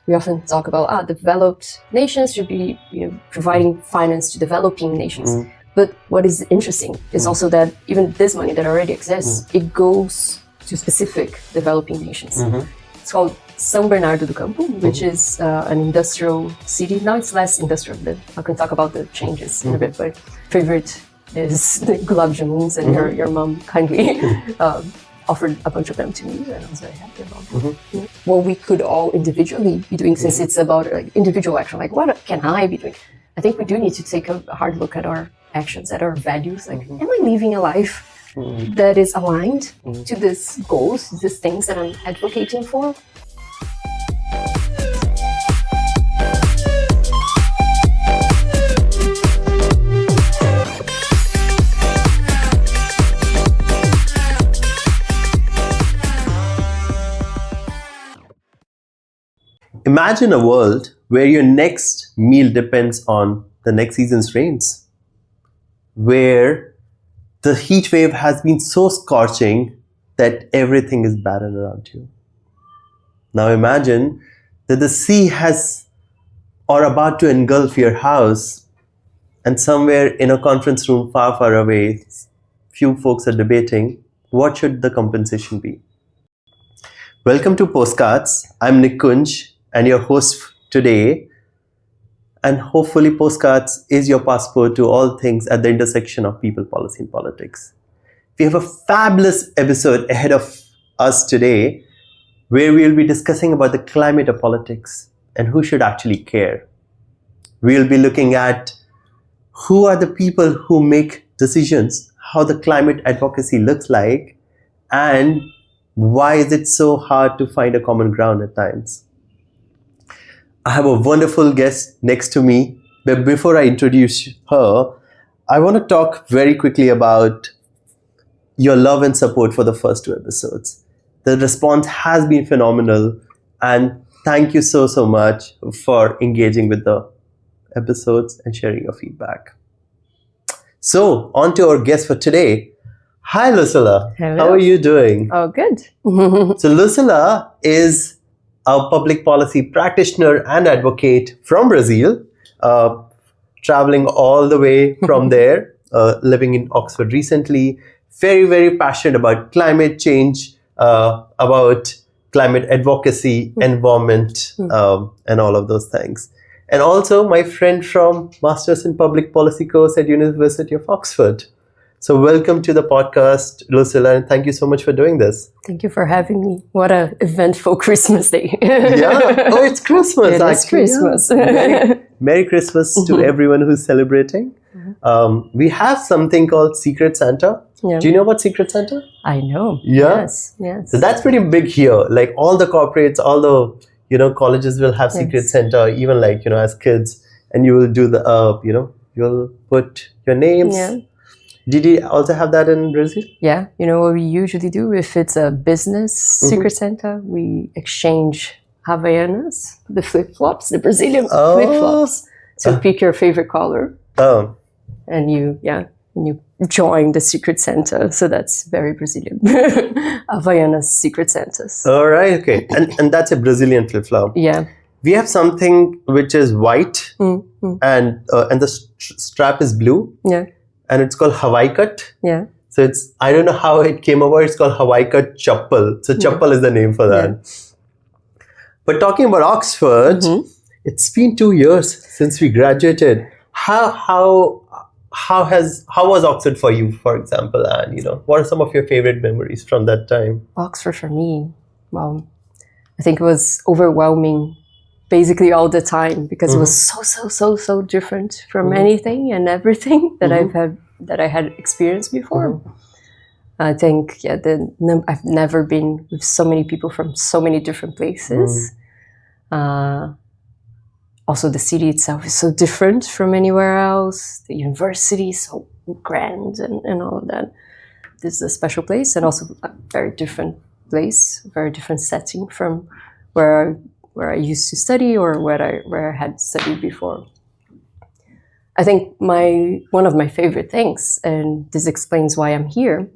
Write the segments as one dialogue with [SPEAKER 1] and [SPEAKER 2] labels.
[SPEAKER 1] we often talk about developed nations should be providing finance to developing nations. But what is interesting is also that even this money that already exists, it goes to specific developing nations. It's called São Bernardo do Campo, which is an industrial city. Now it's less industrial, but I can talk about the changes in a bit. But favorite is the gulab jamuns, and your mom kindly offered a bunch of them to me, and I was very happy about it. What we could all individually be doing, since it's about individual action, like what can I be doing? I think we do need to take a hard look at our actions, at our values. Like, am I living a life that is aligned to these goals, these things that I'm advocating for?
[SPEAKER 2] Imagine a world where your next meal depends on the next season's rains, where the heat wave has been so scorching that everything is barren around you. Now imagine that the sea has or about to engulf your house, and somewhere in a conference room far, far away, few folks are debating what should the compensation be. Welcome to Postcards. I'm Nikunj and your host today. And hopefully Postcards is your passport to all things at the intersection of people, policy, and politics. We have a fabulous episode ahead of us today where we'll be discussing about the climate of politics and who should actually care. We'll be looking at who are the people who make decisions, how the climate advocacy looks like, and why is it so hard to find a common ground at times. I have a wonderful guest next to me, but before I introduce her, I want to talk very quickly about your love and support for the first two episodes. The response has been phenomenal, and thank you so much for engaging with the episodes and sharing your feedback. So, on to our guest for today. Hi, Lucilla.
[SPEAKER 1] Hello.
[SPEAKER 2] How are you doing?
[SPEAKER 1] Oh, good.
[SPEAKER 2] So, Lucilla is a public policy practitioner and advocate from Brazil, traveling all the way from there, living in Oxford recently, very, very passionate about climate change, about climate advocacy, environment, and all of those things. And also my friend from Masters in Public Policy course at University of Oxford. So welcome to the podcast, Lucilla, and thank you so much for doing this.
[SPEAKER 1] Thank you for having me. What an eventful Christmas day.
[SPEAKER 2] Yeah. Oh, it's Christmas.
[SPEAKER 1] It is Christmas.
[SPEAKER 2] Yeah. Merry Christmas to everyone who's celebrating. We have something called Secret Santa.
[SPEAKER 1] Yeah.
[SPEAKER 2] Do you know about Secret Santa?
[SPEAKER 1] I know.
[SPEAKER 2] Yeah.
[SPEAKER 1] Yes.
[SPEAKER 2] So that's pretty big here. Like all the corporates, all the colleges will have Secret Santa, even like, as kids, and you will do the, you'll put your names.
[SPEAKER 1] Yeah.
[SPEAKER 2] Did you also have that in Brazil?
[SPEAKER 1] Yeah, what we usually do if it's a business Secret Santa, we exchange Havaianas, the flip-flops, the Brazilian flip-flops. So pick your favorite color.
[SPEAKER 2] Oh.
[SPEAKER 1] And you join the Secret Santa. So that's very Brazilian. Havaianas Secret Santas.
[SPEAKER 2] All right, okay. And that's a Brazilian flip-flop.
[SPEAKER 1] Yeah.
[SPEAKER 2] We have something which is white and the strap is blue.
[SPEAKER 1] Yeah.
[SPEAKER 2] And it's called Hawaii cut.
[SPEAKER 1] Yeah.
[SPEAKER 2] So I don't know how it came about. It's called Hawaii cut chappal. So chappal is the name for that. Yeah. But talking about Oxford, it's been 2 years since we graduated. How was Oxford for you, for example? And what are some of your favorite memories from that time?
[SPEAKER 1] Oxford for me, well, I think it was overwhelming basically all the time because it was so different from anything and everything that I had experienced before. I think I've never been with so many people from so many different places. Also, the city itself is so different from anywhere else. The university is so grand and all of that. This is a special place and also a very different place, very different setting from where I used to study or where I had studied before. I think one of my favorite things, and this explains why I'm here,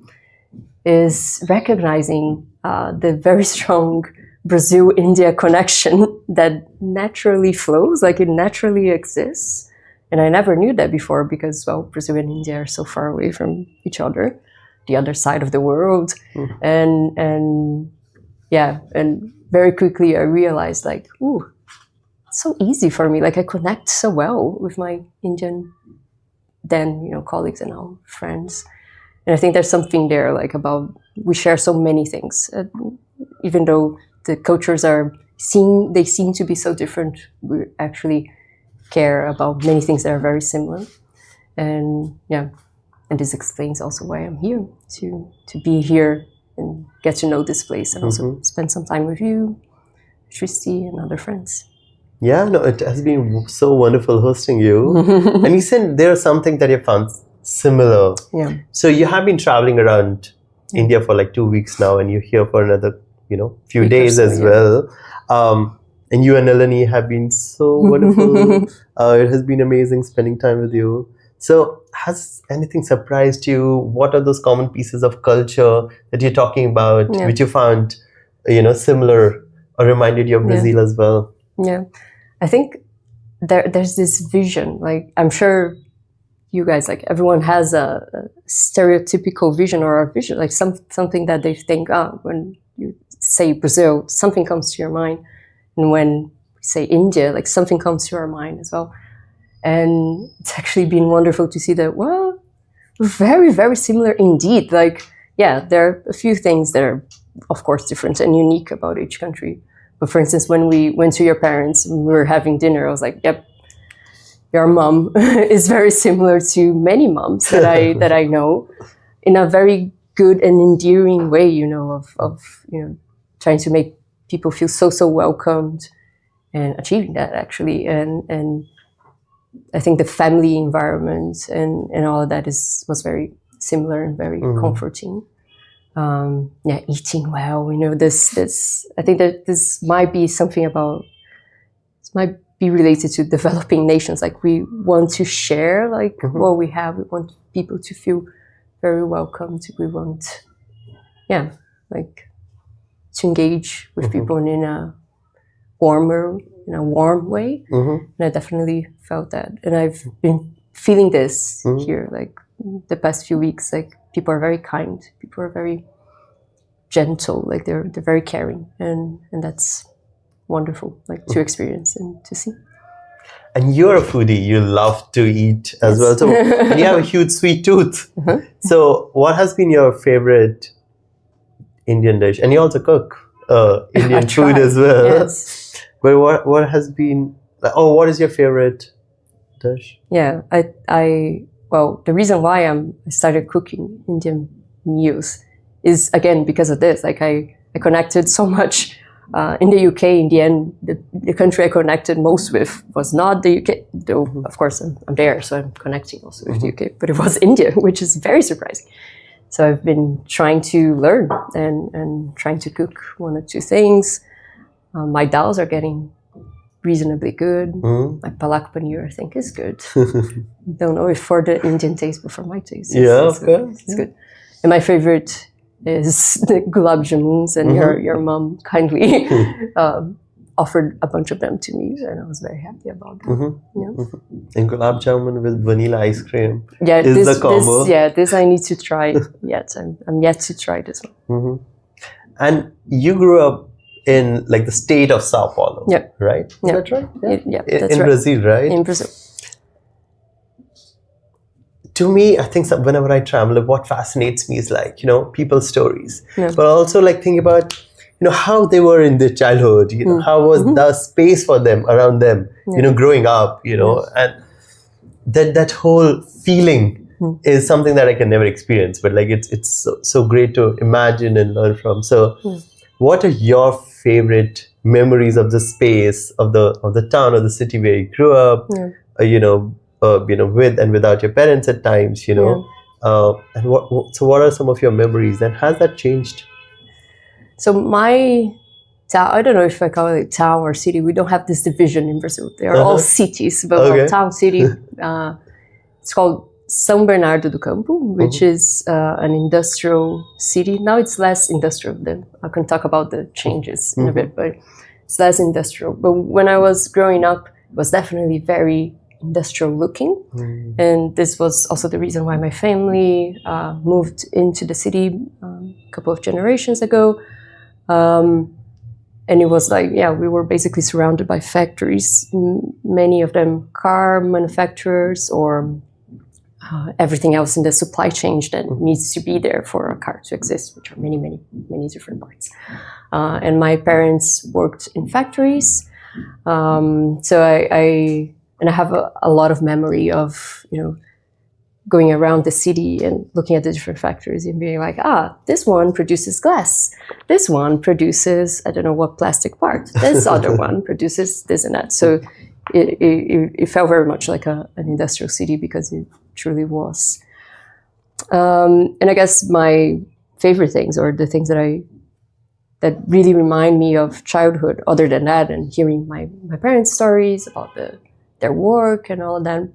[SPEAKER 1] is recognizing the very strong Brazil-India connection that naturally flows, like it naturally exists. And I never knew that before because, well, Brazil and India are so far away from each other, the other side of the world. And very quickly I realized like, ooh, it's so easy for me. Like I connect so well with my Indian then, colleagues and now friends. And I think there's something there like about, we share so many things. Even though the cultures they seem to be so different, we actually care about many things that are very similar. And this explains also why I'm here, to be here and get to know this place and also spend some time with you, Tristy, and other friends.
[SPEAKER 2] Yeah, no, it has been so wonderful hosting you. And you said there's something that you found similar.
[SPEAKER 1] Yeah.
[SPEAKER 2] So you have been traveling around India for like 2 weeks now, and you're here for another, few days as well. And you and Eleni have been so wonderful. It has been amazing spending time with you. So has anything surprised you? What are those common pieces of culture that you're talking about, which you found, similar or reminded you of Brazil as well?
[SPEAKER 1] Yeah, I think there's this vision. Like I'm sure you guys, like everyone has a stereotypical vision or a vision, like something that they think, when you say Brazil, something comes to your mind. And when we say India, like something comes to our mind as well. And it's actually been wonderful to see that, well, very, very similar indeed. Like, yeah, there are a few things that are, of course, different and unique about each country. But for instance, when we went to your parents and we were having dinner, I was like, yep, your mom is very similar to many moms that I know, in a very good and endearing way, of trying to make people feel so welcomed and achieving that actually. And I think the family environment and all of that was very similar and very comforting. Eating well, this I think that this might be something about, this might be related to developing nations. Like we want to share like what we have. We want people to feel very welcomed. We want, to engage with people in a warm way. And I definitely felt that. And I've been feeling this here, like the past few weeks, like people are very kind, people are very gentle, like they're very caring, and that's wonderful, like to experience and to see.
[SPEAKER 2] And you're a foodie, you love to eat as well. So and you have a huge sweet tooth. So what has been your favorite Indian dish? And you also cook Indian food as well.
[SPEAKER 1] Yes.
[SPEAKER 2] But what has been, what is your favorite dish?
[SPEAKER 1] Yeah, well, the reason why I started cooking Indian meals is, again, because of this. Like I connected so much in the UK. In the end, the country I connected most with was not the UK, though of course I'm there, so I'm connecting also with the UK, but it was India, which is very surprising. So I've been trying to learn and trying to cook one or two things. My dals are getting reasonably good. My palak paneer, I think, is good. Don't know if for the Indian taste, but for my taste,
[SPEAKER 2] of course.
[SPEAKER 1] It's good. And my favorite is the gulab jamuns, and your mom kindly offered a bunch of them to me, and I was very happy about them.
[SPEAKER 2] And gulab jamun with vanilla ice cream
[SPEAKER 1] is
[SPEAKER 2] the combo.
[SPEAKER 1] This I need to try yet. I'm yet to try this one.
[SPEAKER 2] And you grew up in like the state of Sao Paulo, right? Is that right?
[SPEAKER 1] Yeah, that's
[SPEAKER 2] in
[SPEAKER 1] right.
[SPEAKER 2] Brazil, right?
[SPEAKER 1] In Brazil.
[SPEAKER 2] To me, I think whenever I travel, what fascinates me is like, people's stories, but also like think about, how they were in their childhood, how was the space for them, around them, growing up, and that whole feeling is something that I can never experience, but like it's so great to imagine and learn from. So what are your favorite memories of the space, of the town or the city where you grew up, with and without your parents at times, and what are some of your memories, and has that changed?
[SPEAKER 1] So my town, I don't know if I call it town or city. We don't have this division in Brazil. They are all cities, but town, city. It's called São Bernardo do Campo, which is an industrial city. Now it's less industrial. I can talk about the changes in a bit, but it's less industrial. But when I was growing up, it was definitely very industrial looking. And this was also the reason why my family moved into the city a couple of generations ago. And it was like, we were basically surrounded by factories, many of them car manufacturers or everything else in the supply chain that needs to be there for a car to exist, which are many, many, many different parts. And my parents worked in factories. So I have a lot of memory of, going around the city and looking at the different factories and being like, this one produces glass. This one produces, I don't know what plastic part. This other one produces this and that. So it felt very much like an industrial city because it truly was. And I guess my favorite things, or the things that really remind me of childhood, other than that, and hearing my parents' stories about their work and all of that,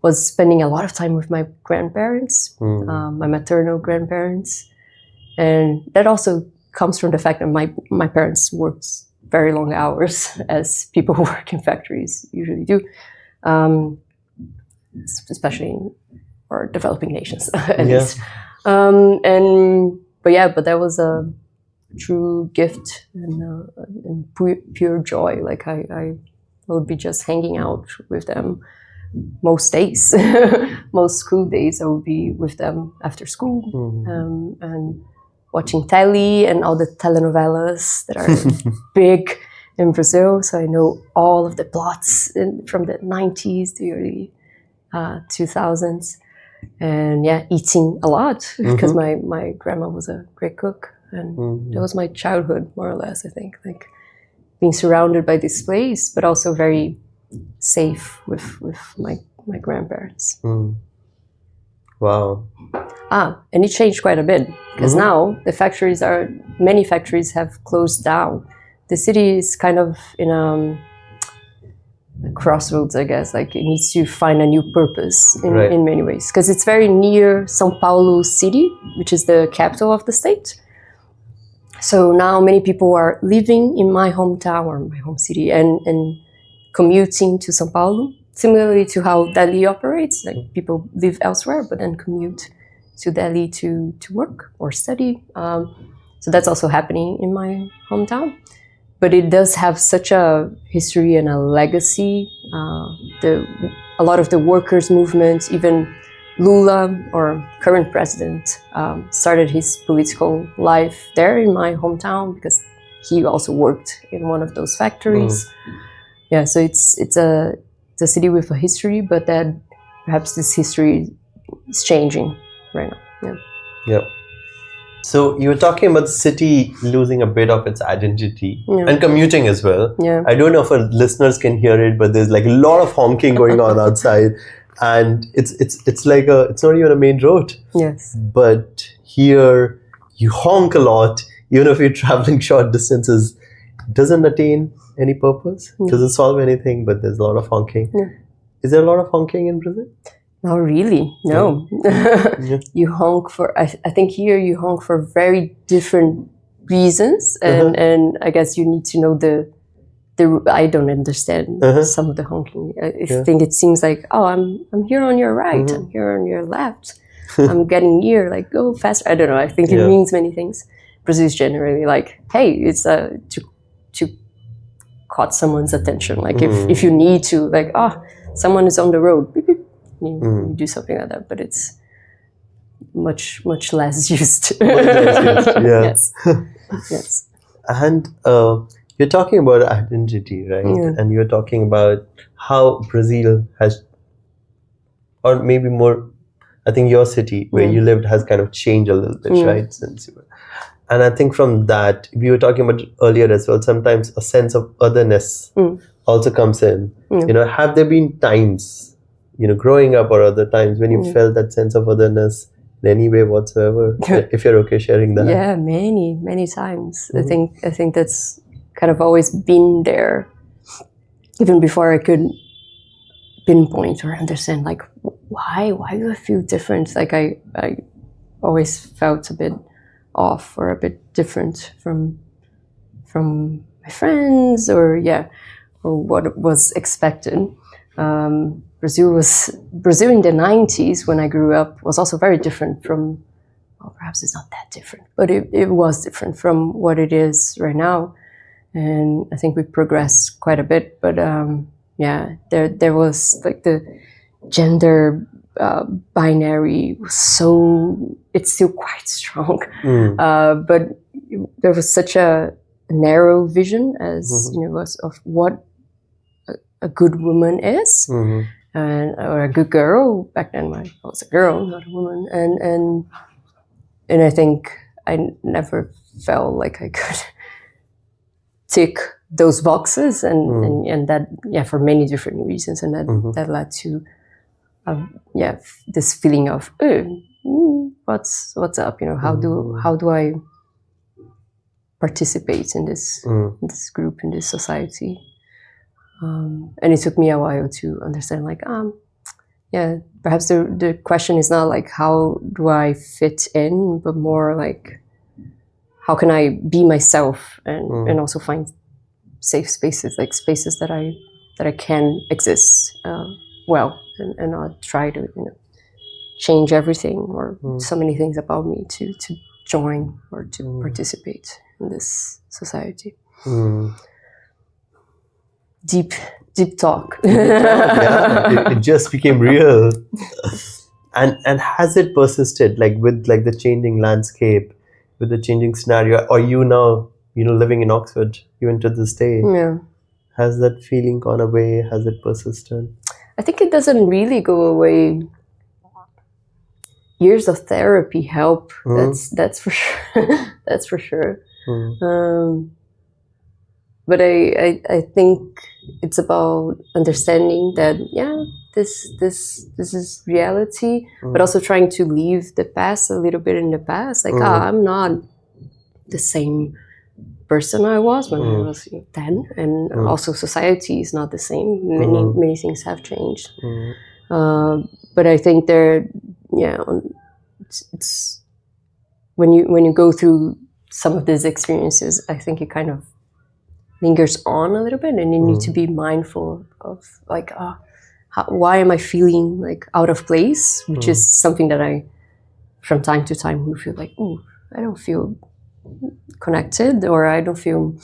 [SPEAKER 1] was spending a lot of time with my grandparents, my maternal grandparents. And that also comes from the fact that my parents worked very long hours, as people who work in factories usually do, especially in or developing nations, at least. But that was a true gift and pure joy. Like I would be just hanging out with them most days, most school days. I would be with them after school and watching telly and all the telenovelas that are big in Brazil. So I know all of the plots from the 90s, the early 2000s. And eating a lot because my grandma was a great cook. And that was my childhood, more or less, I think. Like being surrounded by this place, but also very safe with my grandparents.
[SPEAKER 2] Wow.
[SPEAKER 1] And it changed quite a bit because now many factories have closed down. The city is kind of in a crossroads, I guess. Like it needs to find a new purpose in many ways because it's very near São Paulo city, which is the capital of the state. So now many people are living in my hometown or my home city and commuting to São Paulo, similarly to how Delhi operates. Like people live elsewhere, but then commute to Delhi to work or study. So that's also happening in my hometown. But it does have such a history and a legacy. A lot of the workers' movements, even Lula, or current president, started his political life there in my hometown because he also worked in one of those factories. So it's a city with a history, but that perhaps this history is changing right now.
[SPEAKER 2] Yeah. So you were talking about the city losing a bit of its identity and commuting as well.
[SPEAKER 1] Yeah.
[SPEAKER 2] I don't know if our listeners can hear it, but there's like a lot of honking going on outside, and it's like it's not even a main road.
[SPEAKER 1] Yes.
[SPEAKER 2] But here you honk a lot, even if you're traveling short distances. It doesn't attain any purpose. Doesn't solve anything. But there's a lot of honking. Yeah. Is there a lot of honking in Brazil?
[SPEAKER 1] Not really, no. You honk for, I think here you honk for very different reasons. And I guess you need to know I don't understand some of the honking. I think it seems like, I'm here on your right, I'm here on your left. I'm getting near, like go faster. I don't know, I think it means many things. Brazil is generally like, hey, it's to caught someone's attention. Like if you need to, like, someone is on the road, beep, beep. You do something like that, but it's much less used. Yes. Yes.
[SPEAKER 2] And you're talking about identity, right? Yeah. And you're talking about how Brazil has, or maybe more, I think your city where you lived has kind of changed a little bit, right? Since you were. And I think from that, we were talking about earlier as well, sometimes a sense of otherness also comes in. Have there been times, growing up or other times when you felt that sense of otherness in any way whatsoever? If you're okay sharing that.
[SPEAKER 1] Yeah, many times. I think that's kind of always been there, even before I could pinpoint or understand like why do I feel different? Like I always felt a bit off or a bit different from my friends or what was expected. Brazil in the 90s when I grew up was also very different from, well, perhaps it's not that different, but it was different from what it is right now. And I think we progressed quite a bit, but there was like the gender binary was it's still quite strong, but there was such a narrow vision as of what a good woman is, or a good girl. Back then, I was a girl, not a woman, and I think I never felt like I could tick those boxes, and that for many different reasons, and that led to this feeling of what's up, how do I participate in this group, in this society. And it took me a while to understand, like, perhaps the question is not like how do I fit in, but more like how can I be myself and also find safe spaces, like spaces that I can exist well and not try to change everything or so many things about me to join or to participate in this society. Deep talk.
[SPEAKER 2] Yeah, it just became real. And has it persisted, like with like the changing landscape, with the changing scenario? Are you now, living in Oxford even to this day?
[SPEAKER 1] Yeah.
[SPEAKER 2] Has that feeling gone away? Has it persisted?
[SPEAKER 1] I think it doesn't really go away. Years of therapy help. That's for sure. That's for sure. But I think it's about understanding that this is reality, but also trying to leave the past a little bit in the past. Like I'm not the same person I was when I was 10, and also society is not the same. Many things have changed. But I think it's when you go through some of these experiences, I think it kind of lingers on a little bit, and you need to be mindful of like, why am I feeling like out of place? Which is something that I, from time to time, will feel like, I don't feel connected, or I don't feel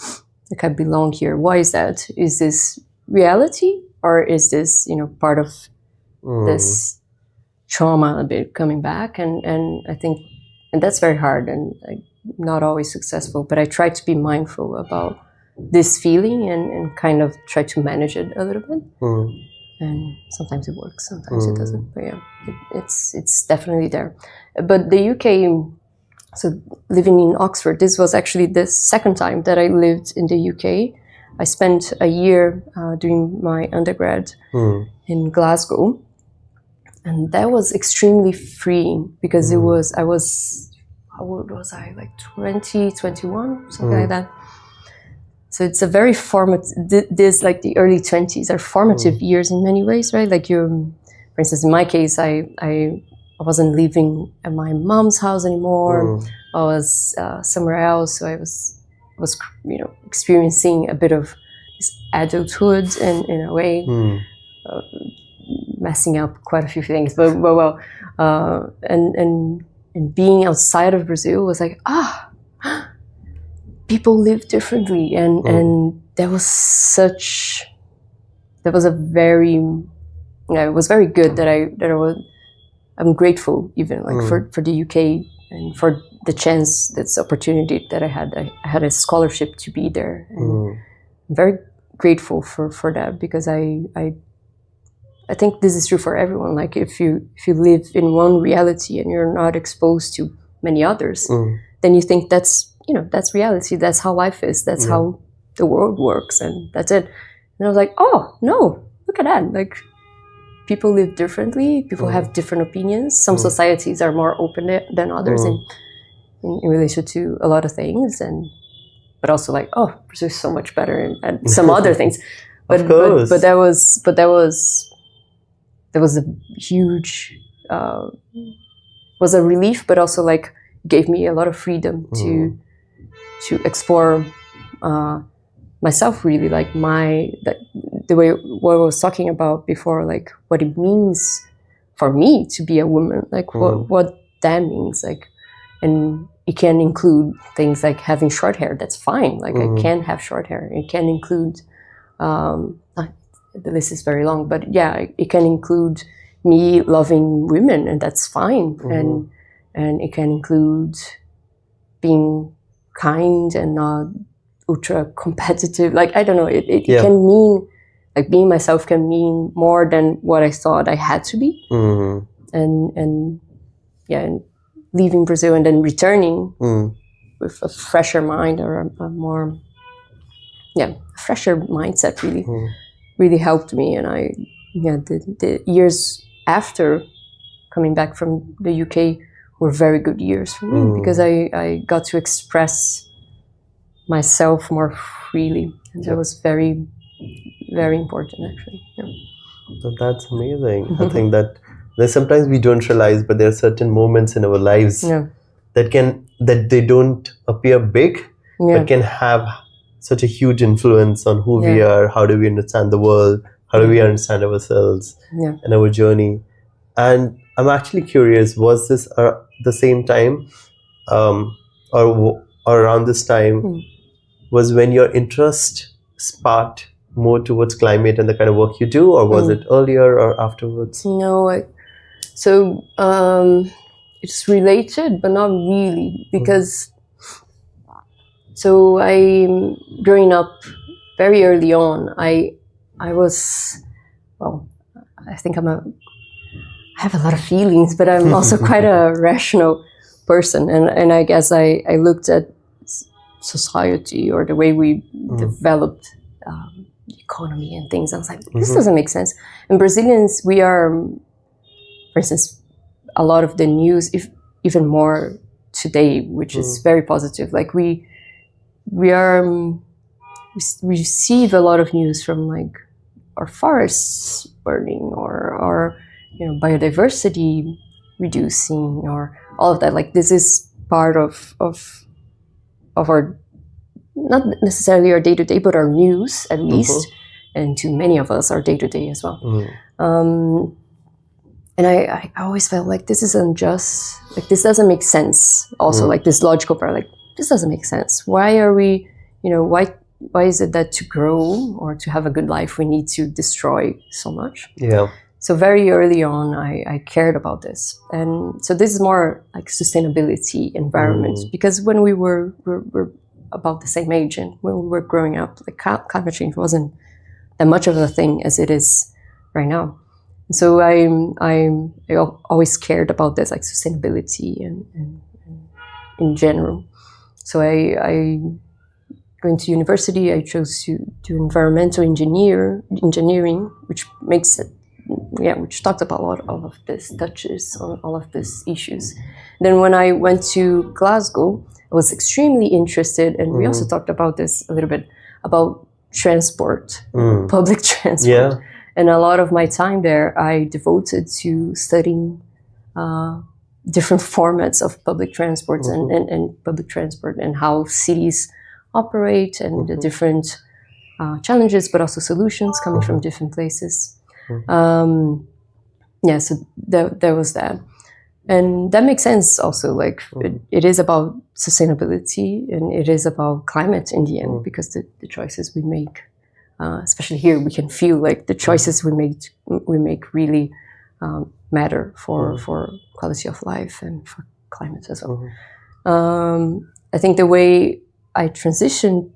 [SPEAKER 1] like I belong here. Why is that? Is this reality, or is this part of this trauma a bit coming back? And I think, and that's very hard, and I'm not always successful, but I try to be mindful about this feeling and kind of try to manage it a little bit. And sometimes it works, sometimes it doesn't. But it's definitely there. But the UK, so living in Oxford, this was actually the second time that I lived in the UK. I spent a year doing my undergrad in Glasgow, and that was extremely freeing because I was, how old was I? Like 20, 21, something like that. So it's a very formative, like the early 20s are formative years in many ways, right? Like for instance, in my case, I wasn't living at my mom's house anymore. I was somewhere else. So I was experiencing a bit of this adulthood in a way, messing up quite a few things, but well, and being outside of Brazil was like, people live differently, and it was very good that I'm grateful even like for the UK and for the chance, this opportunity that I had. I had a scholarship to be there, and I'm very grateful for that, because I think this is true for everyone. Like if you live in one reality and you're not exposed to many others, then you think that's reality. That's how life is. That's how the world works, and that's it. And I was like, oh no, look at that! Like people live differently. People have different opinions. Some societies are more open than others in relation to a lot of things, but also like, oh, Brazil is so much better at some other things. But
[SPEAKER 2] of course.
[SPEAKER 1] But that was that was a huge, was a relief, but also like gave me a lot of freedom to explore myself, really, like the way what I was talking about before, like what it means for me to be a woman, like what that means, like, and it can include things like having short hair. That's fine. Like I can have short hair. It can include, the list is very long, but yeah, it can include me loving women, and that's fine. And it can include being kind and not ultra competitive. Like, I don't know, it can mean, like, being myself can mean more than what I thought I had to be. And leaving Brazil and then returning with a fresher mind, or a more fresher mindset really helped me. And the years after coming back from the UK were very good years for me, because I got to express myself more freely, and that was very, very important, actually.
[SPEAKER 2] So that's amazing. I think that there's sometimes we don't realize, but there are certain moments in our lives that they don't appear big, but can have such a huge influence on who we are, how do we understand the world, how do we understand ourselves and our journey. And I'm actually curious, was this the same time or around this time was when your interest sparked more towards climate and the kind of work you do, or was it earlier or afterwards?
[SPEAKER 1] No, it's related, but not really, because so I, growing up very early on, I was, well, I think I have a lot of feelings, but I'm also quite a rational person, and I guess I looked at society, or the way we developed the economy and things. I was like, this doesn't make sense. And Brazilians, we are, for instance, a lot of the news, even more today, which is very positive. Like we receive a lot of news from, like, our forests burning, or biodiversity reducing, or all of that. Like, this is part of our, not necessarily our day-to-day, but our news, at least, and to many of us, our day-to-day as well. And I always felt like this is unjust, like this doesn't make sense. Also, like this logical part, like this doesn't make sense. Why are we, why is it that to grow or to have a good life we need to destroy so much? So very early on, I cared about this. And so this is more like sustainability, environment, because when we were about the same age, and when we were growing up, like climate change wasn't that much of a thing as it is right now. And so I always cared about this, like sustainability and in general. So I going to university, I chose to do environmental engineering, which makes it, which talks about all of this, touches on all of these issues. Then when I went to Glasgow, I was extremely interested, and we also talked about this a little bit, about transport, public transport. And a lot of my time there, I devoted to studying different formats of public transports and public transport, and how cities operate, and the different challenges, but also solutions coming from different places. So there was that. And that makes sense also, like it is about sustainability, and it is about climate in the end, because the choices we make, especially here, we can feel like the choices we make really matter for quality of life and for climate as well. I think the way I transitioned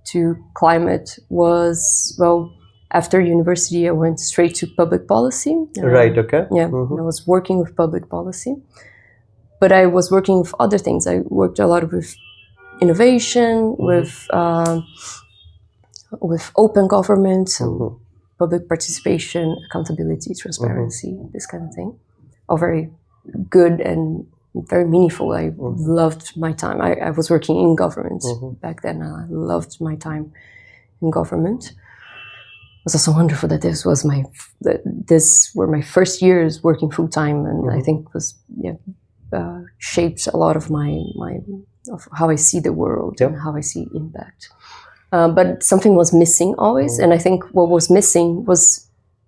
[SPEAKER 1] to climate was, well, after university, I went straight to public policy.
[SPEAKER 2] Right, okay.
[SPEAKER 1] Yeah, I was working with public policy. But I was working with other things. I worked a lot with innovation, with open government, so public participation, accountability, transparency, this kind of thing. All very good and very meaningful. I loved my time. I was working in government back then. I loved my time in government. was also wonderful that this were my first years working full time, and I think was shaped a lot of my of how I see the world and how I see impact. But something was missing always, and I think what was missing was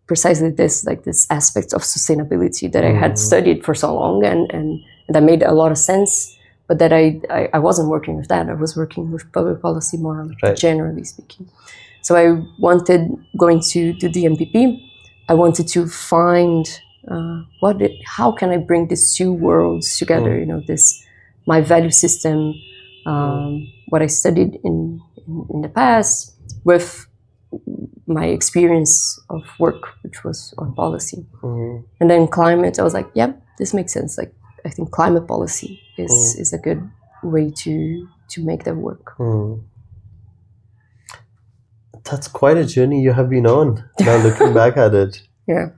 [SPEAKER 1] precisely this, like this aspect of sustainability that I had studied for so long, and that made a lot of sense. But that I wasn't working with that. I was working with public policy more generally speaking. So I wanted, going to do the MPP, I wanted to find how can I bring these two worlds together? You know, my value system, what I studied in the past, with my experience of work, which was on policy. And then climate, I was like, yeah, this makes sense. Like, I think climate policy is a good way to make that work.
[SPEAKER 2] That's quite a journey you have been on, now looking back at it.
[SPEAKER 1] Yeah.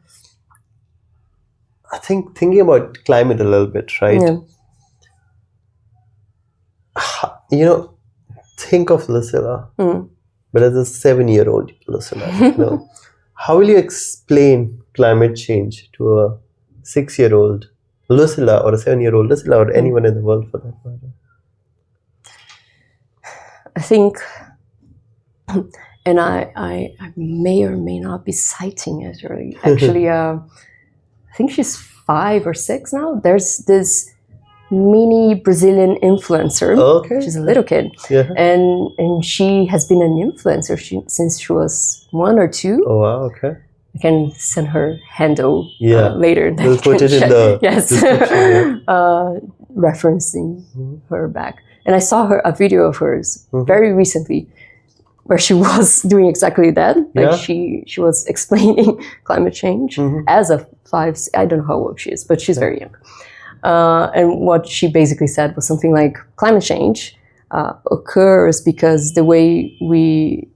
[SPEAKER 2] I think thinking about climate a little bit, right?
[SPEAKER 1] Yeah.
[SPEAKER 2] You know, think of Lucilla, but as a 7-year-old Lucilla, you know, how will you explain climate change to a 6-year-old Lucilla or a 7-year-old Lucilla or anyone in the world for that matter?
[SPEAKER 1] I think, and I may or may not be citing it really. Actually, I think she's 5 or 6 now. There's this mini Brazilian influencer.
[SPEAKER 2] Okay.
[SPEAKER 1] She's a little kid.
[SPEAKER 2] Yeah.
[SPEAKER 1] And she has been an influencer since she was 1 or 2.
[SPEAKER 2] Oh, wow, okay.
[SPEAKER 1] I can send her handle later.
[SPEAKER 2] We'll put it in the description.
[SPEAKER 1] Referencing her back. And I saw a video of hers very recently where she was doing exactly that. Like she was explaining climate change as a 5, I don't know how old she is, but she's very young. And what she basically said was something like climate change occurs because the way we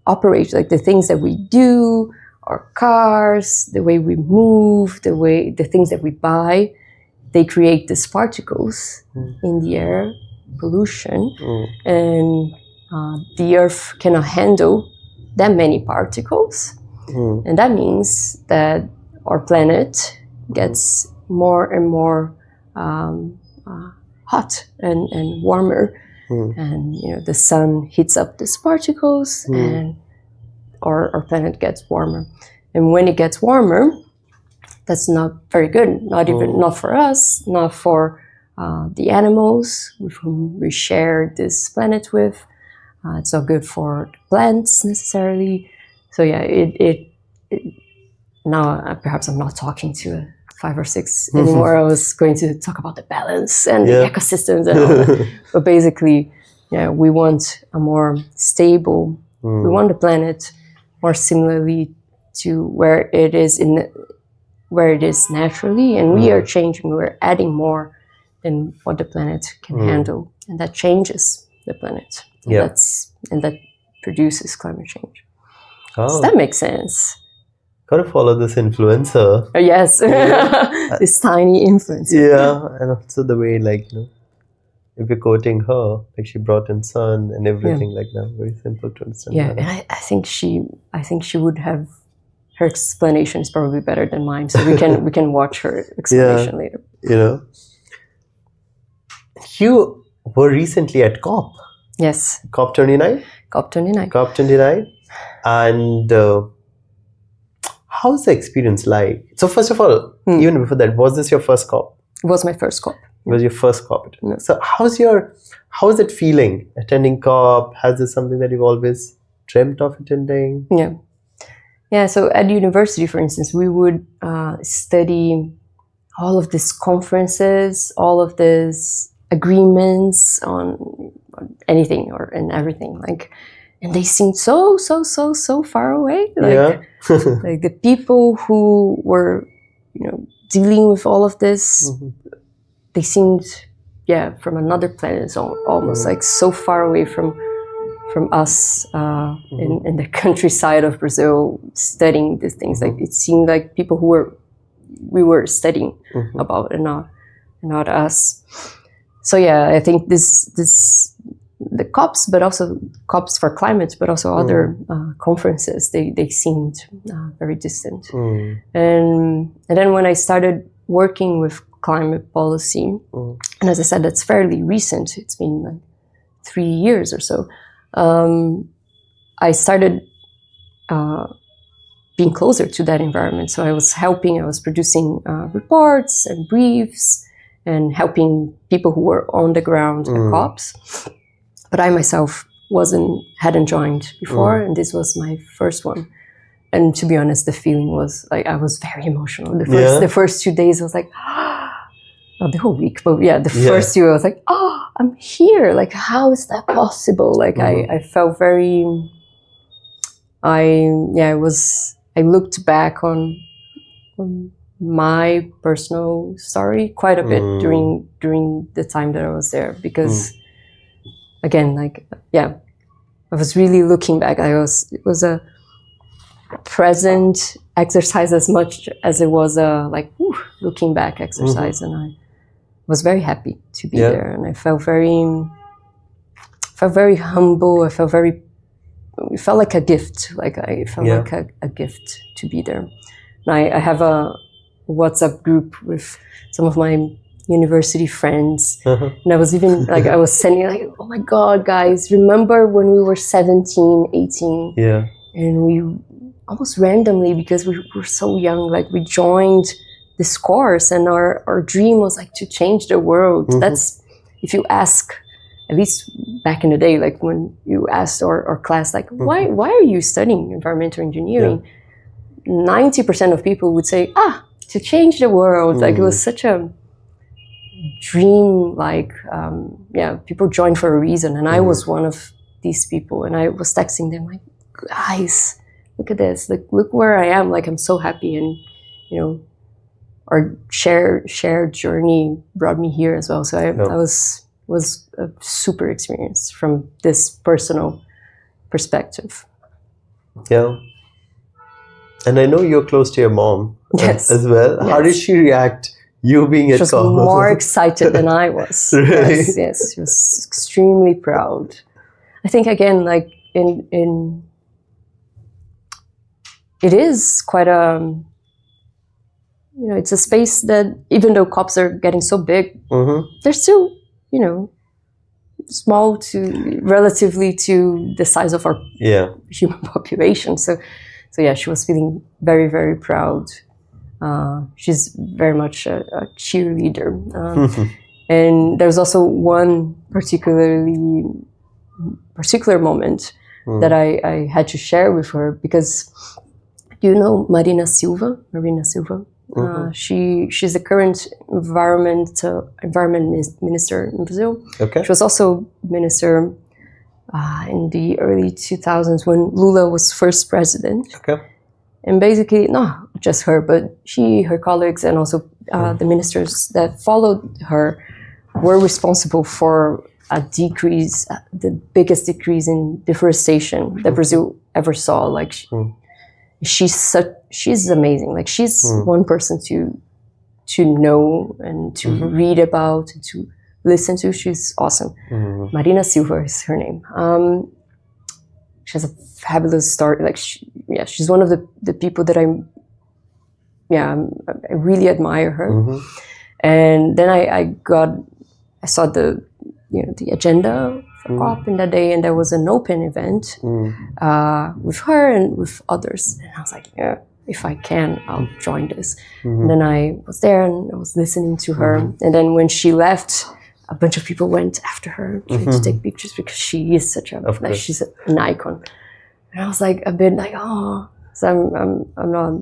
[SPEAKER 1] operate, like the things that we do, our cars, the way we move, the things that we buy, they create these particles in the air, pollution, and the Earth cannot handle that many particles. And that means that our planet gets more and more hot and warmer. And you know, the sun heats up these particles and our planet gets warmer. And when it gets warmer, that's not very good, not for us, not for the animals with whom we share this planet with. It's not good for the plants necessarily. So yeah, now perhaps I'm not talking to a 5 or 6 anymore. I was going to talk about the balance and the ecosystems and all that. But basically, we want a more stable, we want the planet more similarly to where it is naturally, and we are changing, we're adding more than what the planet can handle, and that changes the planet. And that produces climate change. Does that make sense?
[SPEAKER 2] Gotta follow this influencer.
[SPEAKER 1] Oh, yes. This tiny influencer.
[SPEAKER 2] Yeah, and also the way, like, you know, if you're quoting her, like she brought in sun and everything like that, very simple to understand.
[SPEAKER 1] Yeah, and I think she would have, her explanation is probably better than mine, so we can watch her explanation later.
[SPEAKER 2] You know, you were recently at COP.
[SPEAKER 1] Yes.
[SPEAKER 2] COP 29.
[SPEAKER 1] COP 29.
[SPEAKER 2] COP 29, and how's the experience like? So first of all, even before that, was this your first COP?
[SPEAKER 1] It was my first COP.
[SPEAKER 2] It was your first COP. So how's it feeling attending COP? Has this something that you've always dreamt of attending?
[SPEAKER 1] Yeah. So at university, for instance, we would study all of these conferences, all of these agreements on anything and everything, like, and they seemed so far away. Like, like the people who were, you know, dealing with all of this, they seemed, from another planet, so almost like so far away from us in the countryside of Brazil, studying these things. Like, it seemed like people we were studying about, and not us. So I think this the COPs, but also COPs for climate, but also other conferences, they seemed very distant. And then when I started working with climate policy, and as I said, that's fairly recent, it's been like 3 years or so, I started being closer to that environment. So I was producing reports and briefs and helping people who were on the ground at COPs. But I myself hadn't joined before, and this was my first one. And to be honest, the feeling was like, I was very emotional. The first 2 days I was like, not the whole week, but first 2 I was like, oh, I'm here. Like, how is that possible? Like, I felt very, I looked back on my personal story quite a bit during the time that I was there, because again, like, I was really looking back. It was a present exercise as much as it was a looking back exercise, and I was very happy to be there, and I felt very humble. It felt like a gift. Like I felt like a gift to be there. And I have a WhatsApp group with some of my university friends, and I was even I was sending oh my God, guys, remember when we were 17, 18, and we almost randomly, because we were so young, we joined this course, and our dream was to change the world. That's, if you ask, at least back in the day, when you asked our class, why are you studying environmental engineering? 90% of people would say, to change the world. It was such a dream, people join for a reason, and I was one of these people, and I was texting them guys, look at this, look where I am, I'm so happy, and our shared journey brought me here as well. So I was a super experience from this personal perspective.
[SPEAKER 2] And I know you're close to your mom as well.
[SPEAKER 1] Yes.
[SPEAKER 2] How did she react? You being at
[SPEAKER 1] COP? She was more excited than I was.
[SPEAKER 2] Really?
[SPEAKER 1] Yes, she was extremely proud. I think again, in it is quite a, it's a space that, even though COPs are getting so big, they're still, small relatively to the size of our human population. So she was feeling very, very proud. She's very much a cheerleader. And there's also one particular moment that I had to share with her, because Marina Silva. She's the current environment minister in Brazil.
[SPEAKER 2] Okay.
[SPEAKER 1] She was also minister in the early 2000s when Lula was first president.
[SPEAKER 2] Okay.
[SPEAKER 1] And basically, not just her, but her colleagues, and also the ministers that followed her were responsible for a decrease, the biggest decrease in deforestation that Brazil ever saw. She's amazing. She's one person to know and to read about and to listen to. She's awesome. Marina Silva is her name. She has a fabulous story. She's one of the people that I really admire her. And then I saw the agenda for COP in that day, and there was an open event with her and with others. And I was like, if I can, I'll join this. And then I was there and I was listening to her. And then when she left, a bunch of people went after her trying to take pictures, because she is such a, she's an icon. And I was a bit so I'm not,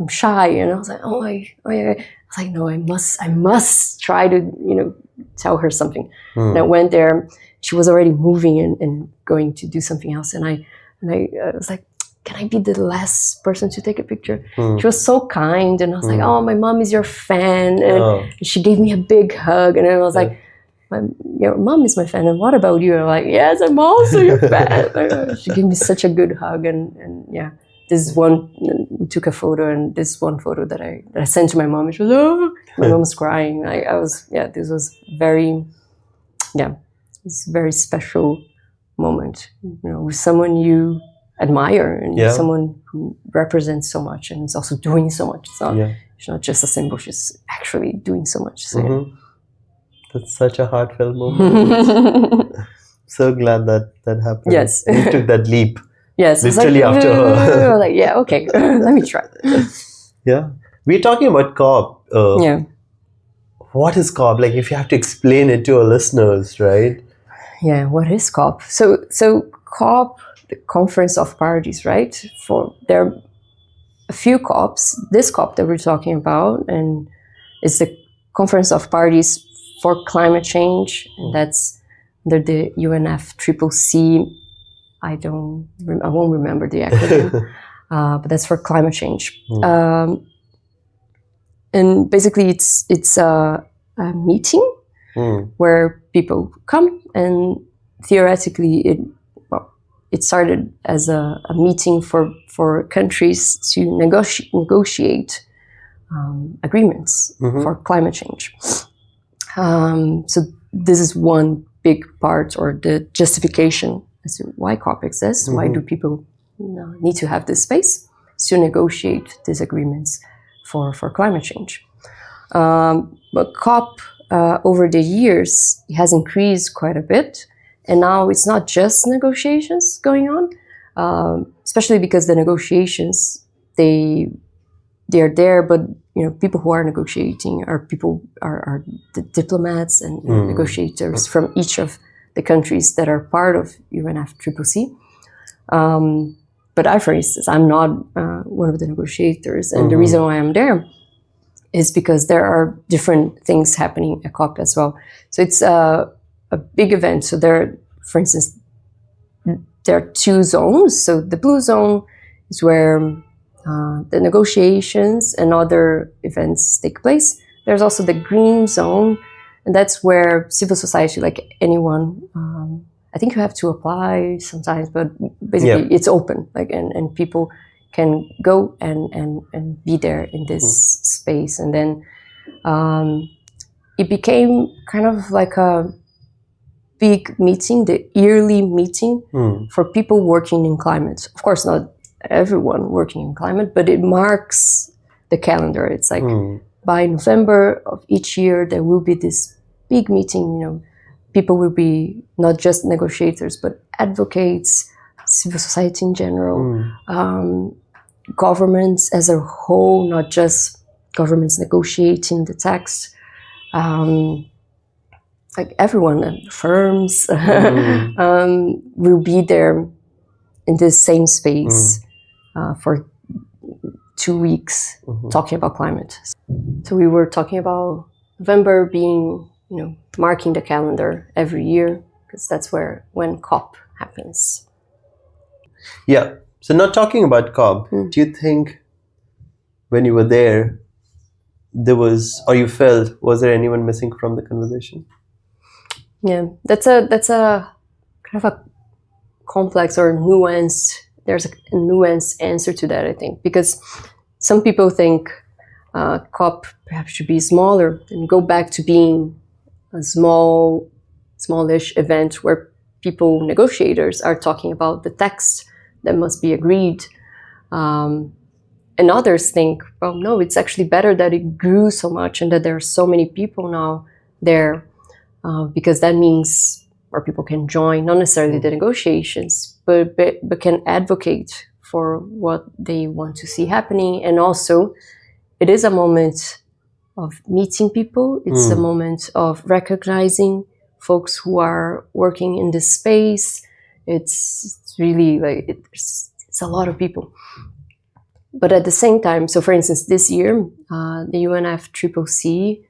[SPEAKER 1] I'm shy. And I was like, oh yeah. I was like, no, I must try to, tell her something. And I went there. She was already moving and going to do something else. And I was like, can I be the last person to take a picture? She was so kind. And I was like, oh, my mom is your fan. And she gave me a big hug. And I was like, your mom is my fan. And what about you? And I'm like, yes, I'm also your fan. She gave me such a good hug. And this one, we took a photo, and this one photo that I sent to my mom, she was, my mom was crying. This was very, this very special moment, with someone you admire and someone who represents so much and is also doing so much. It's not just a symbol; she's actually doing so much. So,
[SPEAKER 2] That's such a heartfelt moment. So glad that happened.
[SPEAKER 1] Yes,
[SPEAKER 2] you took that leap.
[SPEAKER 1] Yes,
[SPEAKER 2] literally after her.
[SPEAKER 1] Like, yeah, okay, let me try.
[SPEAKER 2] Yeah, we're talking about COP. What is COP? Like, if you have to explain it to our listeners, right?
[SPEAKER 1] Yeah, what is COP? So COP, the Conference of Parties, right? There are a few COPs. This COP that we're talking about, and it's the Conference of Parties for Climate Change, and that's under the UNFCCC. I won't remember the acronym, but that's for climate change. And basically, it's a meeting where people come, and theoretically, it started as a meeting for countries to negotiate agreements for climate change. So this is one big part, or the justification as to why COP exists. Why do people need to have this space to negotiate these agreements for climate change? But COP, over the years, it has increased quite a bit. And now it's not just negotiations going on, especially because the negotiations, they are there, but people who are negotiating are the diplomats and negotiators from each of the countries that are part of UNFCCC. But I, for instance, I'm not one of the negotiators, and the reason why I'm there is because there are different things happening at COP as well. So it's a big event. So for instance, there are two zones. So the blue zone is where the negotiations and other events take place. There's also the green zone, and that's where civil society, like anyone, I think you have to apply sometimes, but basically it's open, and people can go and be there in this space. And then it became kind of like a big meeting, the yearly meeting for people working in climate. Of course, not everyone working in climate, but it marks the calendar. It's like by November of each year, there will be this big meeting. People will be not just negotiators, but advocates, civil society in general, governments as a whole, not just governments negotiating the text. Like everyone, firms will be there in this same space for 2 weeks talking about climate. So we were talking about November being, marking the calendar every year, because that's when COP happens.
[SPEAKER 2] Yeah. So not talking about COP, do you think when you were there, was there anyone missing from the conversation?
[SPEAKER 1] Yeah, that's a kind of a complex or nuanced. There's a nuanced answer to that, I think, because some people think COP perhaps should be smaller and go back to being a smallish event where negotiators are talking about the text that must be agreed. And others think, well, no, it's actually better that it grew so much and that there are so many people now there, because that means more people can join, not necessarily the negotiations, but can advocate for what they want to see happening. And also, it is a moment of meeting people. It's a moment of recognizing folks who are working in this space. It's really it's a lot of people. But at the same time, so for instance, this year, the UNFCCC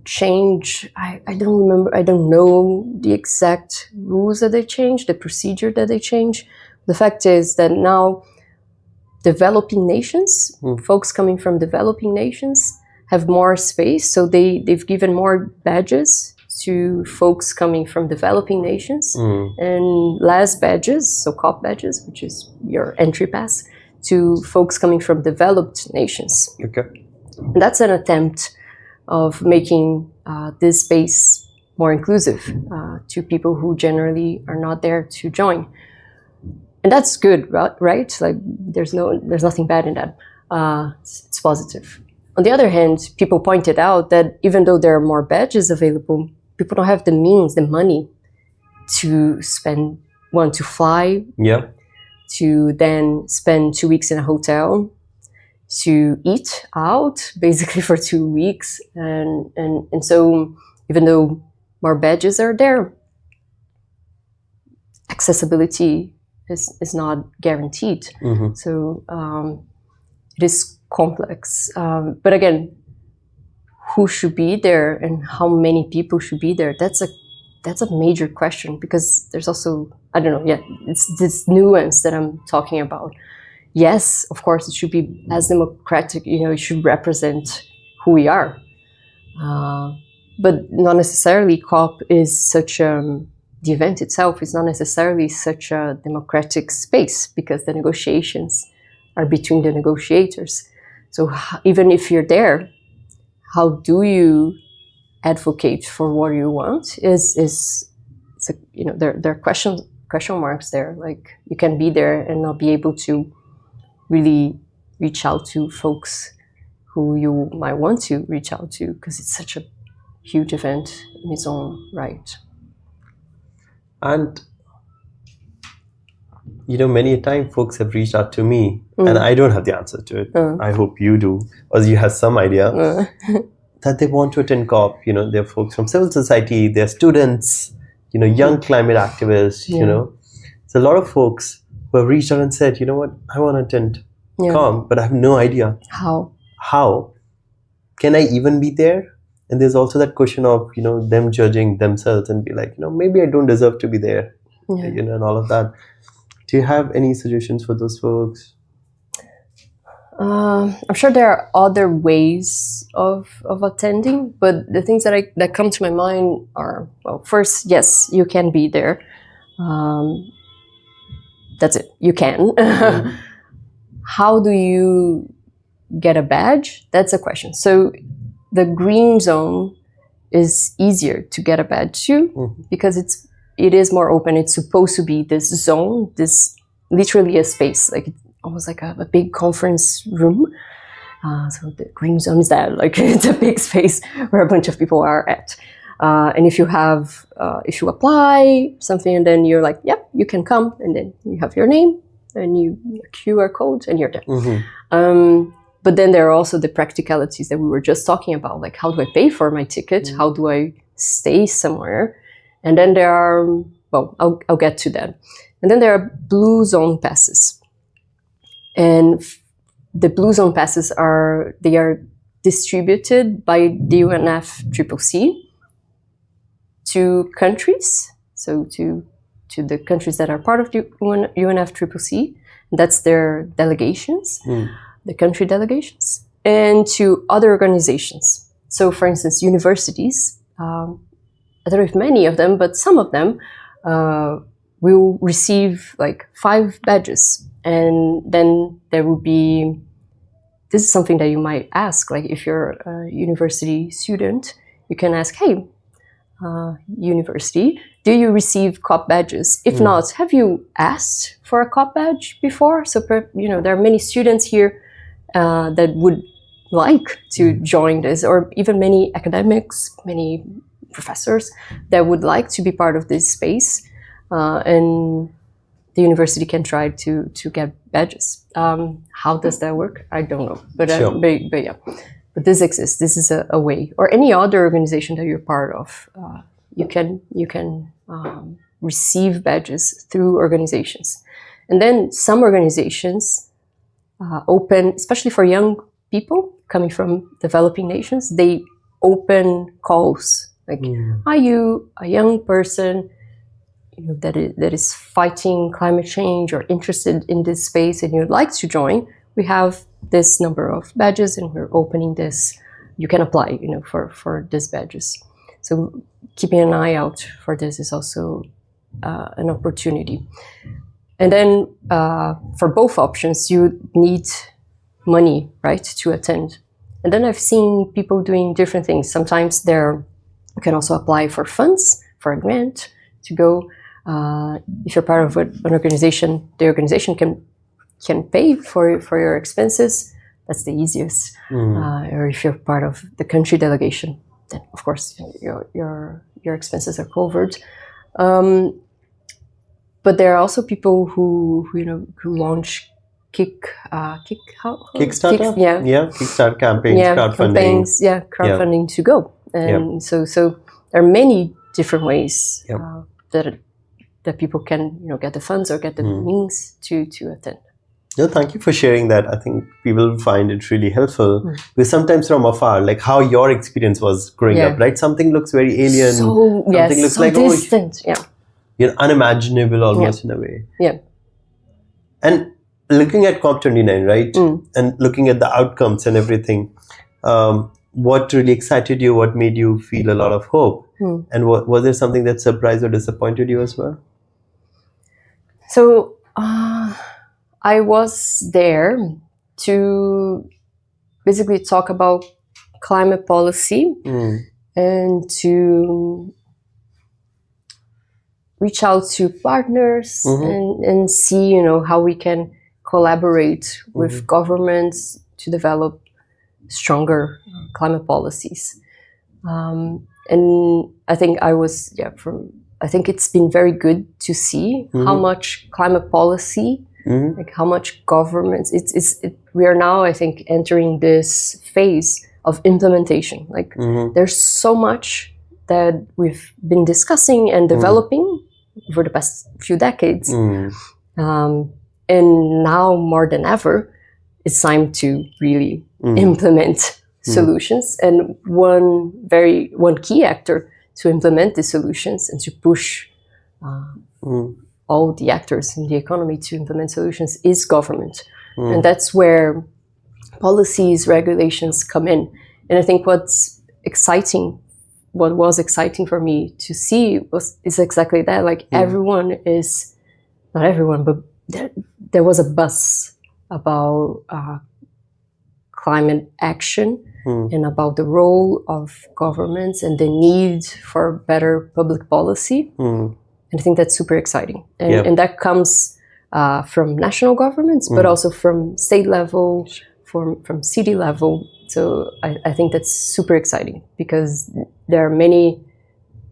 [SPEAKER 1] changed, I don't know the exact rules that they changed, the procedure that they changed. The fact is that now developing nations, folks coming from developing nations, have more space. So they've given more badges to folks coming from developing nations and less badges, so COP badges, which is your entry pass, to folks coming from developed nations.
[SPEAKER 2] Okay.
[SPEAKER 1] And that's an attempt of making this space more inclusive to people who generally are not there to join. And that's good, right? Like there's nothing bad in that. It's positive. On the other hand, people pointed out that even though there are more badges available, people don't have the means, the money to spend, to fly, to then spend 2 weeks in a hotel, to eat out basically for 2 weeks. And so even though more badges are there, accessibility is not guaranteed. So it is complex. But again, who should be there and how many people should be there? That's a major question, because there's also, I don't know, it's this nuance that I'm talking about. Yes, of course, it should be as democratic, it should represent who we are. But not necessarily COP is such the event itself is not necessarily such a democratic space, because the negotiations are between the negotiators. So even if you're there, how do you advocate for what you want? There are question marks there. Like you can be there and not be able to really reach out to folks who you might want to reach out to, because it's such a huge event in its own right.
[SPEAKER 2] And many a time folks have reached out to me, and I don't have the answer to it. I hope you do, or you have some idea that they want to attend COP. They're folks from civil society, they're students, young climate activists. It's a lot of folks who have reached out and said, you know what, I want to attend COP, but I have no idea how can I even be there. And there's also that question of them judging themselves and be like, maybe I don't deserve to be there, and all of that. Do you have any suggestions for those folks?
[SPEAKER 1] I'm sure there are other ways of attending, but the things that come to my mind are, well, first, yes, you can be there. That's it. You can. How do you get a badge? That's a question. So the green zone is easier to get a badge to, because it is more open. It's supposed to be this zone, this literally a space, like almost like a big conference room. So the green zone is that, like it's a big space where a bunch of people are at. And if you apply something and then you're like, yep, you can come, and then you have your name and your QR code and you're there. But then there are also the practicalities that we were just talking about, like how do I pay for my ticket? How do I stay somewhere? And then there are, well, I'll get to that. And then there are blue zone passes. And the blue zone passes are distributed by the UNFCCC to countries, so to the countries that are part of the UNFCCC. That's their delegations. The country delegations, and to other organizations. So for instance, universities, I don't know if many of them, but some of them will receive like 5 badges. And then there will be, this is something that you might ask, like if you're a university student, you can ask, hey, university, do you receive COP badges? If not, have you asked for a COP badge before? So, there are many students here that would like to join this, or even many academics, many professors that would like to be part of this space, and the university can try to get badges. How does that work? I don't know, but yeah, but this exists. This is a way. Or any other organization that you're part of, you can receive badges through organizations, and then some organizations open, especially for young people coming from developing nations, they open calls like, are you a young person that is fighting climate change or interested in this space and you'd like to join? We have this number of badges and we're opening this. You can apply, for these badges. So keeping an eye out for this is also an opportunity. And then for both options, you need money, right, to attend. And then I've seen people doing different things. Sometimes they're You can also apply for funds, for a grant to go. If you're part of an organization, the organization can pay for your expenses. That's the easiest. Or if you're part of the country delegation, then of course your expenses are covered. But there are also people who launch Kickstarter,
[SPEAKER 2] Kickstart campaigns, crowdfunding.
[SPEAKER 1] Crowdfunding to go. And so there are many different ways that people can get the funds or get the means to attend.
[SPEAKER 2] No, thank you for sharing that. I think people find it really helpful. Because sometimes from afar, like how your experience was growing up, right? Something looks very alien. Something looks like
[SPEAKER 1] distant.
[SPEAKER 2] You're unimaginable almost in a way.
[SPEAKER 1] Yeah.
[SPEAKER 2] And looking at COP29, right? And looking at the outcomes and everything, what really excited you? What made you feel a lot of hope? And was there something that surprised or disappointed you as well?
[SPEAKER 1] So I was there to basically talk about climate policy and to reach out to partners and see, how we can collaborate with governments to develop stronger climate policies. And I think I think it's been very good to see how much climate policy, like how much governments, we are now, I think, entering this phase of implementation. Like there's so much that we've been discussing and developing over the past few decades. And now more than ever, it's time to really implement solutions. And one key actor to implement these solutions and to push all the actors in the economy to implement solutions is government. And that's where policies, regulations come in. And I think what was exciting for me to see is exactly that. Like not everyone, but there was a buzz about climate action and about the role of governments and the need for better public policy. And I think that's super exciting. And that comes from national governments, but also from state level, from city level. So I think that's super exciting because there are many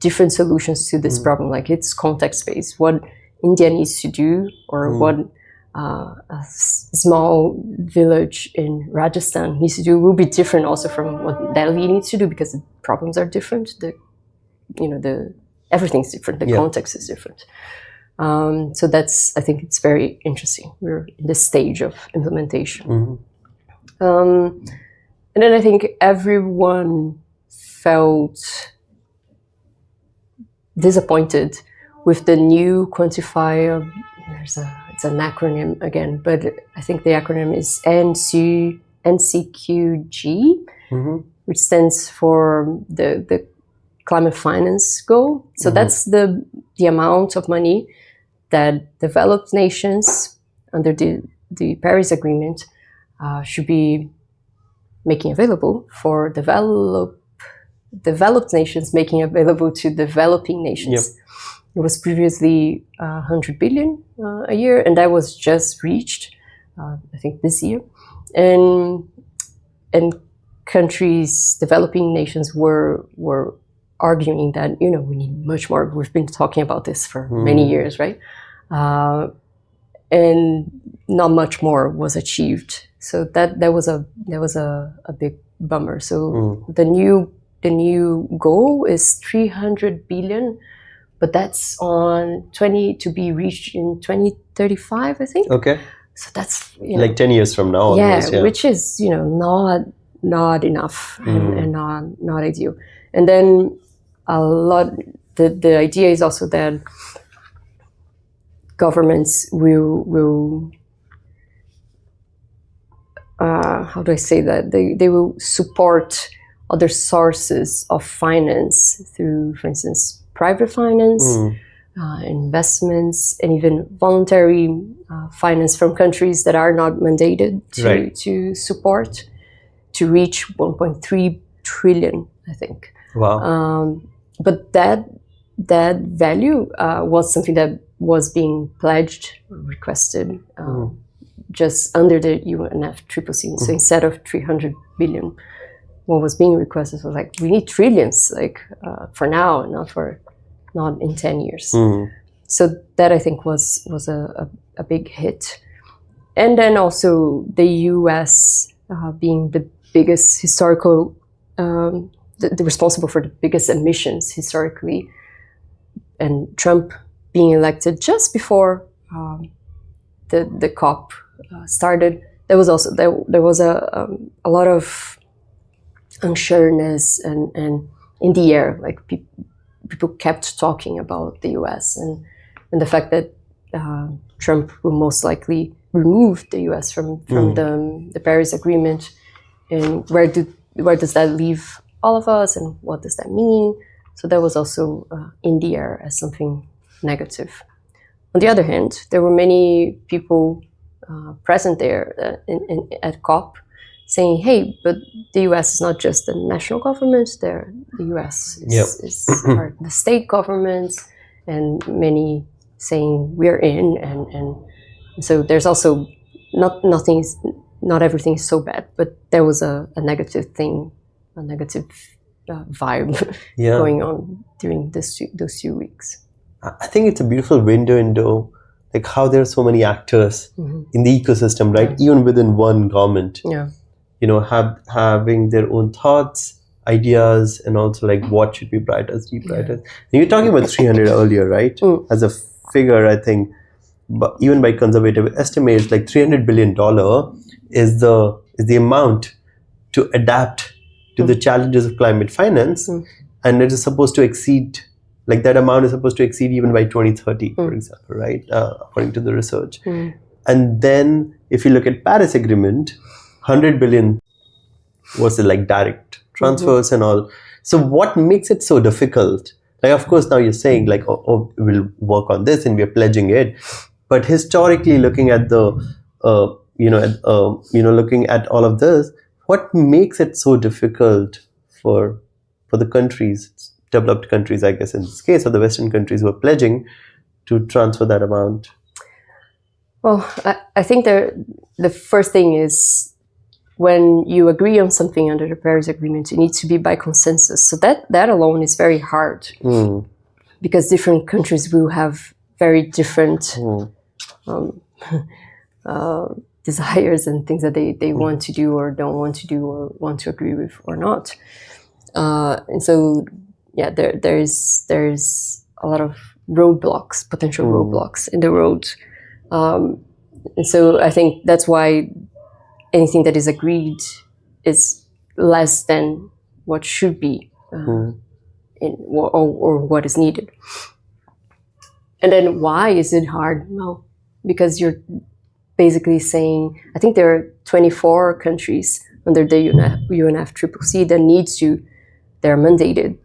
[SPEAKER 1] different solutions to this problem. Like it's context-based. What India needs to do or what a small village in Rajasthan needs to do will be different also from what Delhi needs to do because the problems are different. Everything's different. The context is different. So I think it's very interesting. We're in this stage of implementation. And then I think everyone felt disappointed with the new Quantify. It's an acronym again, but I think the acronym is NCQG, which stands for the climate finance goal. So that's the amount of money that developed nations under the Paris Agreement should be making available for developed nations, making available to developing nations. It was previously 100 billion a year, and that was just reached, I think, this year. And countries, developing nations, were arguing that we need much more. We've been talking about this for many years, right? And not much more was achieved. So that was a big bummer. So the new goal is 300 billion. But that's to be reached in 2035, I think. Okay. So that's
[SPEAKER 2] like 10 years from now. Almost,
[SPEAKER 1] which is not enough and not ideal. And then the idea is also that governments will how do I say that they will support other sources of finance through, for instance, private finance, investments, and even voluntary finance from countries that are not mandated to support, to reach 1.3 trillion, I think.
[SPEAKER 2] Wow.
[SPEAKER 1] But that value was something that was being pledged, requested, just under the UNFCCC. So instead of 300 billion, what was being requested was like, we need trillions, like for now, not in 10 years. So that I think was a big hit. And then also the US being the biggest historical, the responsible for the biggest emissions historically, and Trump being elected just before the COP started. There was also there was a lot of unsureness and in the air, like people kept talking about the US and the fact that Trump will most likely remove the US from the Paris Agreement, and where does that leave all of us, and what does that mean? So that was also in the air as something negative. On the other hand, there were many people present there at COP saying, hey, but the US is not just the national governments, the US are the state governments, and many saying we're in, and so there's also not everything is so bad, but there was a negative thing, a negative vibe going on during those 2 weeks.
[SPEAKER 2] I think it's a beautiful window into like how there are so many actors in the ecosystem, right? Even within one government, you know, having their own thoughts, ideas, and also like what should be prioritized, deprioritized. And you're talking about 300 earlier, right? As a figure, I think, but even by conservative estimates, like $300 billion is the amount to adapt to the challenges of climate finance, and it is supposed to exceed, like that amount is supposed to exceed even by 2030, for example, right? According to the research. And then if you look at Paris Agreement, 100 billion was like direct transfers and all. So what makes it so difficult? Like, of course, now you're saying like, oh, we'll work on this and we're pledging it. But historically, looking at looking at all of this, what makes it so difficult for the countries, developed countries, I guess in this case, or the Western countries who are pledging to transfer that amount?
[SPEAKER 1] Well, I think the first thing is, when you agree on something under the Paris Agreement, it needs to be by consensus. So that alone is very hard, because different countries will have very different desires and things that they want to do or don't want to do or want to agree with or not. And so, there's a lot of roadblocks, potential roadblocks in the road. And so I think that's why anything that is agreed is less than what should be or what is needed. And then why is it hard? Well, because you're basically saying, I think there are 24 countries under the UNFCCC that they're mandated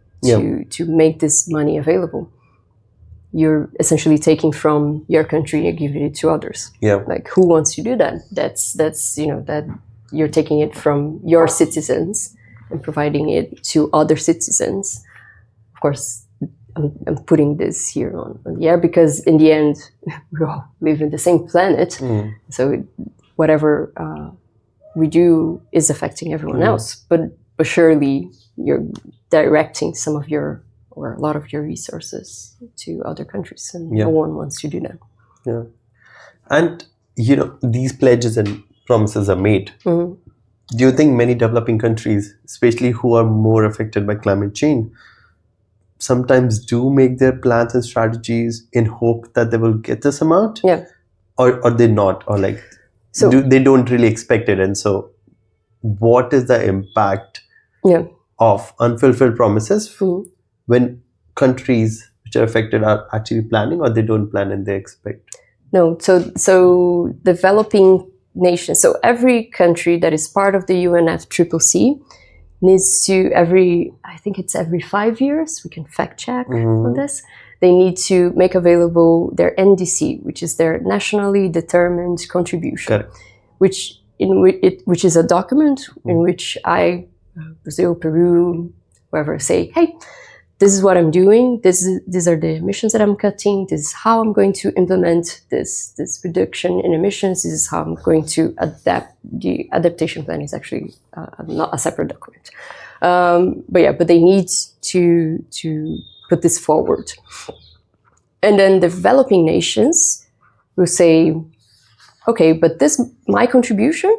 [SPEAKER 1] to make this money available. You're essentially taking from your country and giving it to others. Like, who wants to do that? That's that you're taking it from your citizens and providing it to other citizens. Of course, I'm putting this here on the air because in the end, we all live in the same planet. So whatever we do is affecting everyone else. But surely you're directing some of your, or a lot of your resources to other countries, and no one wants to do that.
[SPEAKER 2] And, these pledges and promises are made. Do you think many developing countries, especially who are more affected by climate change, sometimes do make their plans and strategies in hope that they will get this amount? Or they not? Or like, they don't really expect it? And so what is the impact of unfulfilled promises when countries which are affected are actually planning, or they don't plan and they expect?
[SPEAKER 1] No, so developing nations, so every country that is part of the UNFCCC needs to, I think it's every 5 years, we can fact check on this, they need to make available their NDC, which is their nationally determined contribution, which is a document in which Brazil, Peru, whoever say, hey, this is what I'm doing. These are the emissions that I'm cutting. This is how I'm going to implement this reduction in emissions. This is how I'm going to adapt. The adaptation plan is actually not a separate document. But they need to put this forward. And then developing nations will say, okay, but my contribution,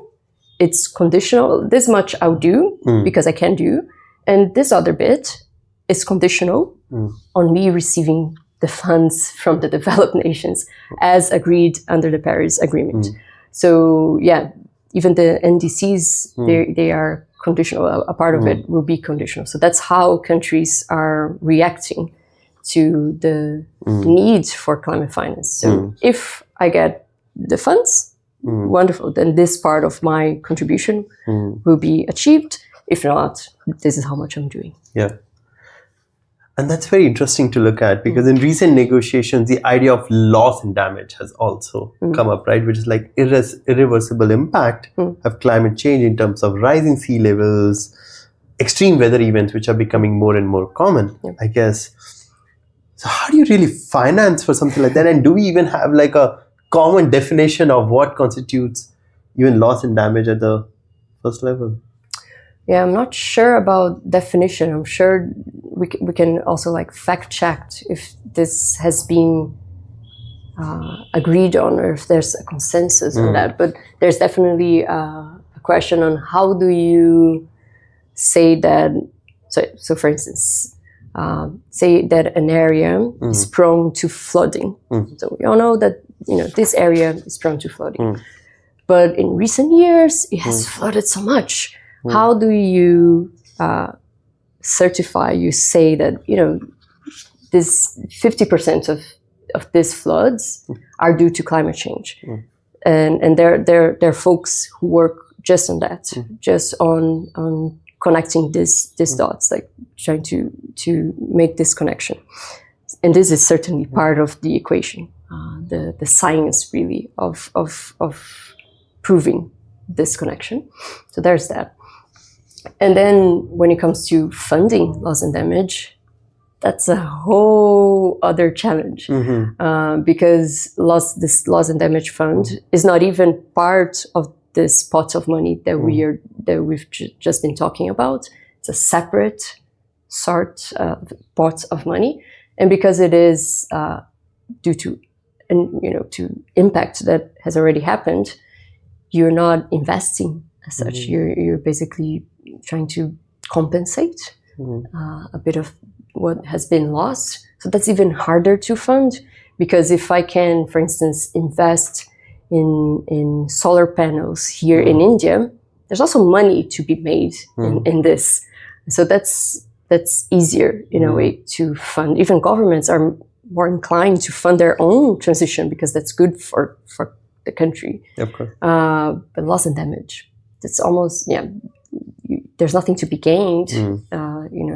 [SPEAKER 1] it's conditional. This much I'll do because I can do. And this other bit is conditional on me receiving the funds from the developed nations as agreed under the Paris Agreement. So yeah, even the NDCs, they are conditional. A part of it will be conditional. So that's how countries are reacting to the need for climate finance. So if I get the funds, wonderful, then this part of my contribution will be achieved. If not, this is how much I'm doing.
[SPEAKER 2] Yeah. And that's very interesting to look at, because in recent negotiations, the idea of loss and damage has also come up, right? Which is like irreversible impact of climate change in terms of rising sea levels, extreme weather events, which are becoming more and more common, I guess. So how do you really finance for something like that? And do we even have like a common definition of what constitutes even loss and damage at the first level?
[SPEAKER 1] Yeah, I'm not sure about definition. I'm sure we can also like fact check if this has been agreed on, or if there's a consensus on that. But there's definitely a question on how do you say that. So for instance, say that an area is prone to flooding. So we all know that this area is prone to flooding, but in recent years it has flooded so much. How do you certify? You say that this 50% of these floods are due to climate change, and there are folks who work just on that, just on connecting these dots, like trying to make this connection. And this is certainly part of the equation, the science really of proving this connection. So there's that. And then when it comes to funding loss and damage, that's a whole other challenge, because this loss and damage fund is not even part of this pot of money that we've just been talking about. It's a separate sort of pot of money, and because it is due to to impact that has already happened, you're not investing as such. You're basically trying to compensate a bit of what has been lost. So that's even harder to fund, because if I can, for instance, invest in solar panels here in India, there's also money to be made in this. So that's easier in a way to fund. Even governments are more inclined to fund their own transition because that's good for the country.
[SPEAKER 2] Of course.
[SPEAKER 1] But loss and damage, that's almost, there's nothing to be gained.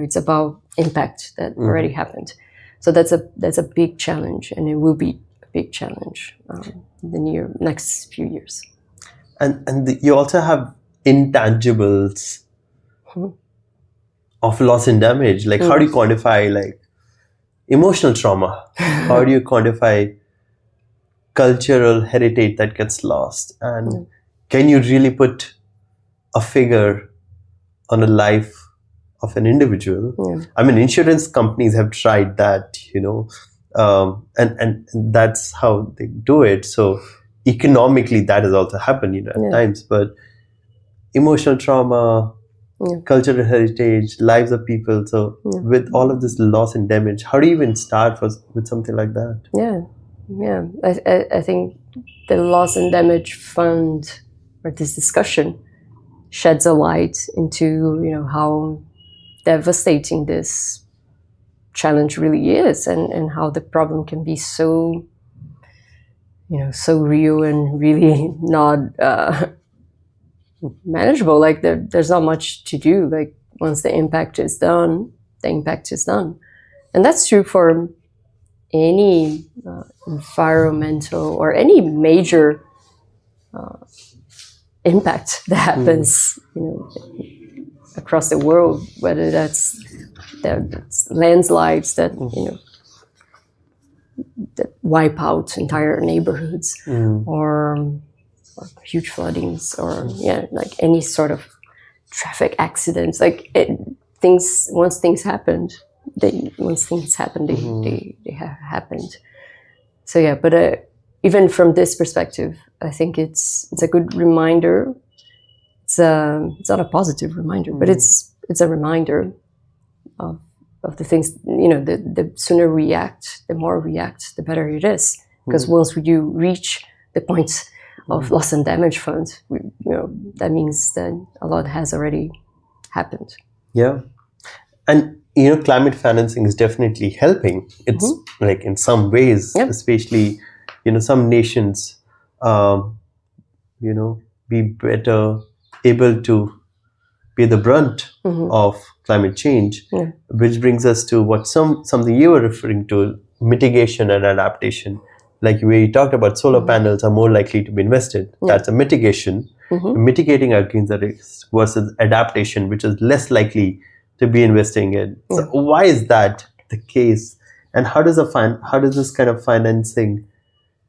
[SPEAKER 1] It's about impact that already happened. So that's a big challenge, and it will be a big challenge in the next few years.
[SPEAKER 2] And you also have intangibles of loss and damage. Like how do you quantify like emotional trauma? How do you quantify cultural heritage that gets lost? And can you really put a figure on a life of an individual? I mean, insurance companies have tried that, and that's how they do it. So economically, that has also happened, at times. But emotional trauma, cultural heritage, lives of people. So with all of this loss and damage, how do you even start with something like that?
[SPEAKER 1] Yeah. I think the loss and damage fund, or this discussion, sheds a light into how devastating this challenge really is, and how the problem can be so so real and really not manageable. Like there's not much to do. Like once the impact is done, the impact is done. And that's true for any environmental or any major impact that happens across the world, whether that's There's landslides that that wipe out entire neighborhoods, or huge floodings, or like any sort of traffic accidents. Like once things happened, they have happened. So yeah, but even from this perspective, I think it's a good reminder. It's not a positive reminder, but it's a reminder of the things, the sooner we act, the more we act, the better it is. Because once we do reach the point of loss and damage fund, that means that a lot has already happened.
[SPEAKER 2] Yeah. And, climate financing is definitely helping. It's like in some ways, especially, some nations, be better able to pay the brunt of climate change, which brings us to something you were referring to, mitigation and adaptation. Like where you talked about solar panels are more likely to be invested. That's a mitigation. Mitigating against the risk versus adaptation, which is less likely to be investing in. So why is that the case? And how does this kind of financing,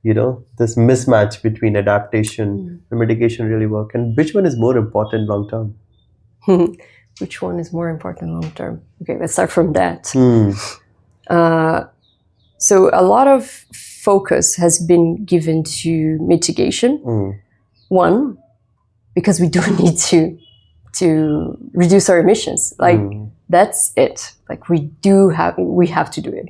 [SPEAKER 2] this mismatch between adaptation and mitigation really work? And which one is more important long term?
[SPEAKER 1] Which one is more important long term? Okay, let's start from that. So a lot of focus has been given to mitigation. One, because we do need to reduce our emissions. Like that's it. Like we have to do it.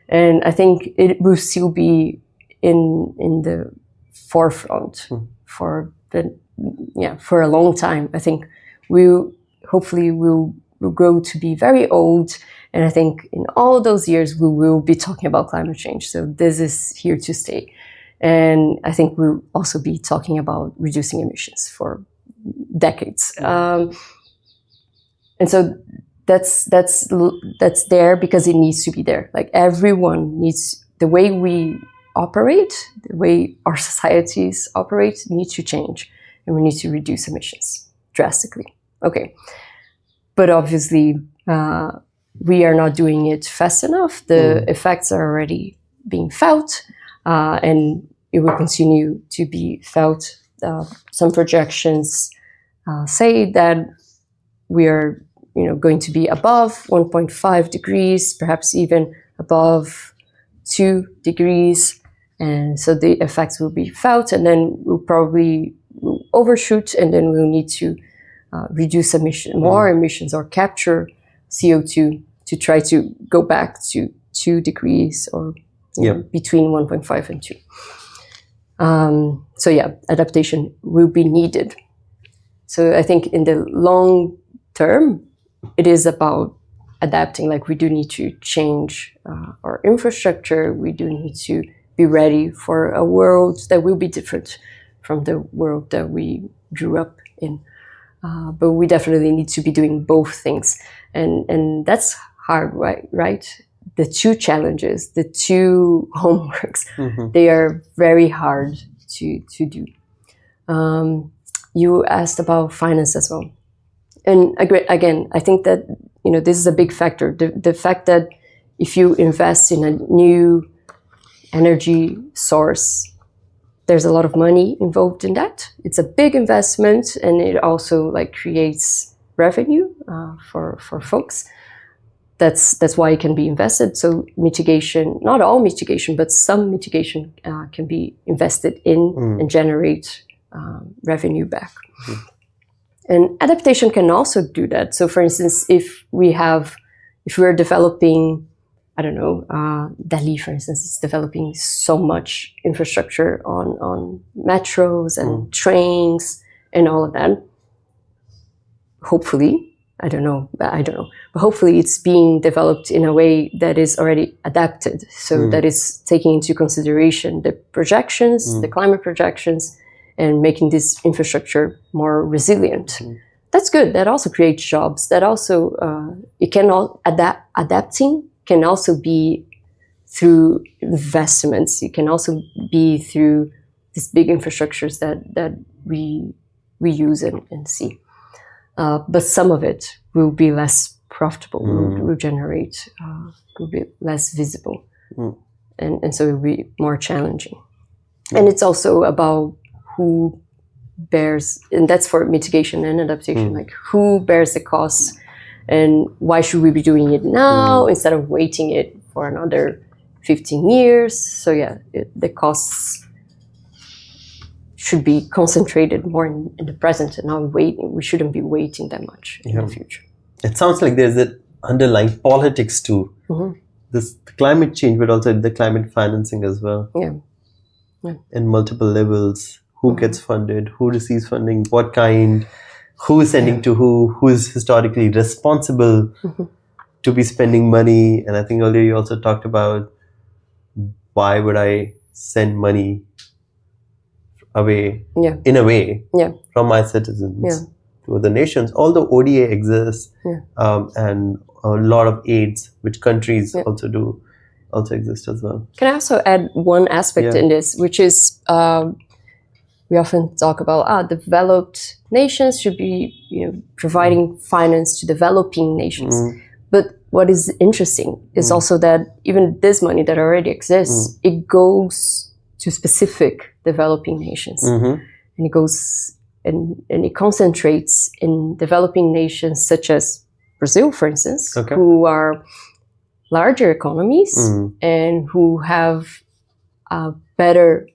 [SPEAKER 1] And I think it will still be in the forefront for a long time. I think we'll grow to be very old, and I think in all those years we will be talking about climate change. So this is here to stay, and I think we'll also be talking about reducing emissions for decades. And so that's there because it needs to be there. Like everyone needs, the way we operate, the way our societies operate needs to change, and we need to reduce emissions drastically. Okay, but obviously we are not doing it fast enough. The effects are already being felt, and it will continue to be felt. Some projections say that we are, going to be above 1.5 degrees, perhaps even above 2 degrees, and so the effects will be felt, and then we'll probably overshoot, and then we'll need to reduce more emissions, or capture CO2 to try to go back to 2 degrees, or between 1.5 and 2. So adaptation will be needed. So I think in the long term, it is about adapting. Like we do need to change our infrastructure. We do need to be ready for a world that will be different from the world that we grew up in. But we definitely need to be doing both things. And that's hard, right? The two challenges, the two homeworks, they are very hard to do. You asked about finance as well. And again, I think that, this is a big factor. The fact that if you invest in a new energy source, there's a lot of money involved in that. It's a big investment, and it also creates revenue for folks. That's why it can be invested. So mitigation, not all mitigation, but some mitigation can be invested in and generate revenue back. And adaptation can also do that. So for instance, if we're developing, I don't know, Delhi, for instance, is developing so much infrastructure on metros and trains and all of that. Hopefully, I don't know, but hopefully it's being developed in a way that is already adapted. So that is taking into consideration the projections, the climate projections, and making this infrastructure more resilient. That's good. That also creates jobs. That also, adapting can also be through investments. It can also be through these big infrastructures that we use and see. But some of it will be less profitable, will generate, will be less visible. And so it will be more challenging. And it's also about who bears, and that's for mitigation and adaptation, like who bears the costs and why should we be doing it now instead of waiting it for another 15 years. So the costs should be concentrated more in the present and not waiting. We shouldn't be waiting that much in the future.
[SPEAKER 2] It sounds like there's an underlying politics too. This climate change, but also the climate financing as well. In multiple levels. Who gets funded? Who receives funding? What kind? Who is sending to who? Who is historically responsible to be spending money? And I think earlier you also talked about why would I send money away, in a way, from my citizens to other nations? Although ODA exists and a lot of aids, which countries also exist as well.
[SPEAKER 1] Can I also add one aspect in this, which is we often talk about developed nations should be providing finance to developing nations. But what is interesting is also that even this money that already exists, it goes to specific developing nations. And it goes and it concentrates in developing nations such as Brazil, for instance, who are larger economies and who have a better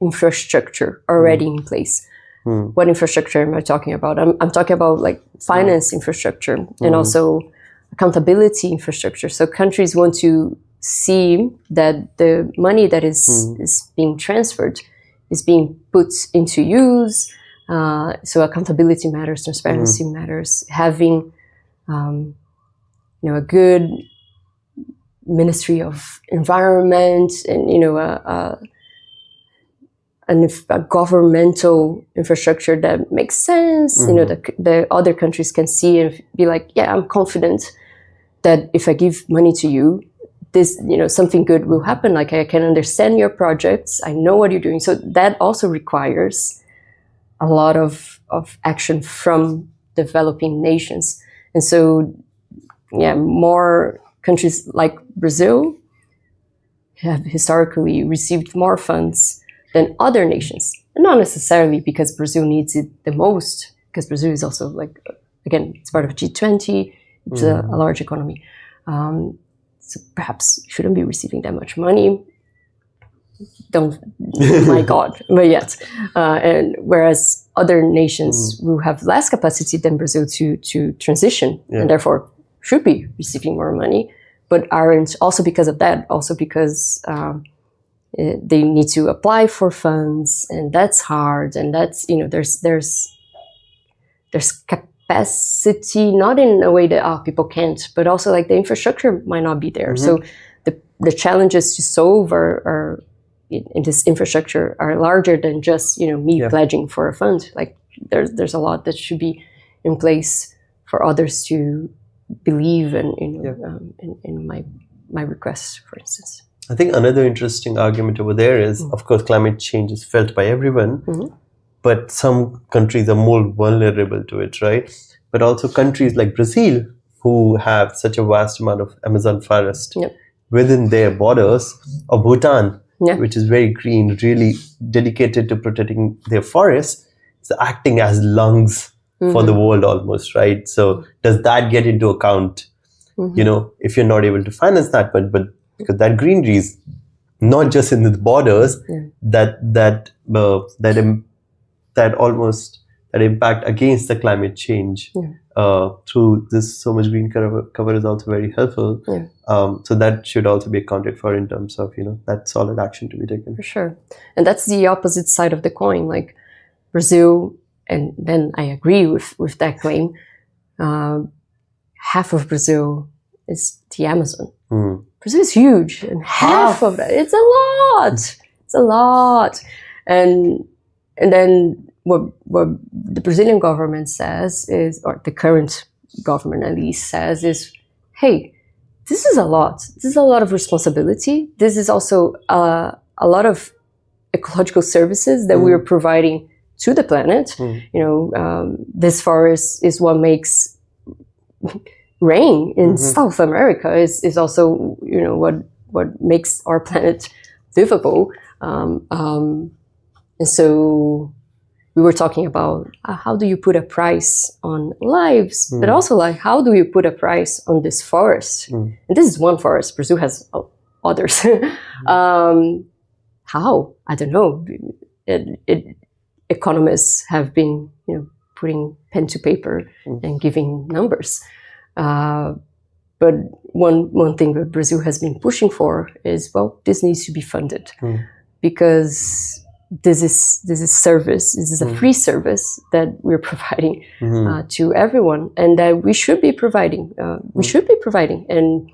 [SPEAKER 1] infrastructure already in place. What infrastructure am I talking about? I'm talking about like finance infrastructure and also accountability infrastructure. So countries want to see that the money that is being transferred is being put into use. So accountability matters, transparency matters. Having a good Ministry of Environment and a governmental infrastructure that makes sense. The other countries can see and be like, I'm confident that if I give money to you, this something good will happen. Like I can understand your projects, I know what you're doing. So that also requires a lot of action from developing nations. And so more countries like Brazil have historically received more funds than other nations. And not necessarily because Brazil needs it the most, because Brazil is also again, it's part of G20, it's a large economy. So perhaps shouldn't be receiving that much money. My God, but yet. And whereas other nations will have less capacity than Brazil to transition and therefore should be receiving more money, but aren't, also because of that, also because they need to apply for funds, and that's hard, and that's there's capacity, not in a way that people can't, but also like the infrastructure might not be there. So the challenges to solve are in this infrastructure are larger than just me pledging for a fund. Like there's a lot that should be in place for others to believe in my requests, for instance.
[SPEAKER 2] I think another interesting argument over there is, of course, climate change is felt by everyone, but some countries are more vulnerable to it, right? But also countries like Brazil, who have such a vast amount of Amazon forest within their borders, or Bhutan, which is very green, really dedicated to protecting their forests, it's acting as lungs for the world almost, right? So does that get into account, if you're not able to finance that, but because that greenery is not just in the borders, that impact against the climate change through this so much green cover is also very helpful. So that should also be accounted for in terms of that solid action to be taken.
[SPEAKER 1] For sure. And that's the opposite side of the coin. Like Brazil, and then I agree with that claim, half of Brazil is the Amazon. Brazil is huge, and half of that, it's a lot. And then what the Brazilian government says is, or the current government at least says is, hey, this is a lot. This is a lot of responsibility. This is also a lot of ecological services that we are providing to the planet. This forest is what makes rain in South America is also, you know, what makes our planet livable. And so we were talking about how do you put a price on lives, but also like how do you put a price on this forest? And this is one forest. Brazil has others. How? I don't know. Economists have been, you know, putting pen to paper and giving numbers. But one thing that Brazil has been pushing for is, well, this needs to be funded because this is service. This is a free service that we're providing to everyone, and that we should be providing. We should be providing, and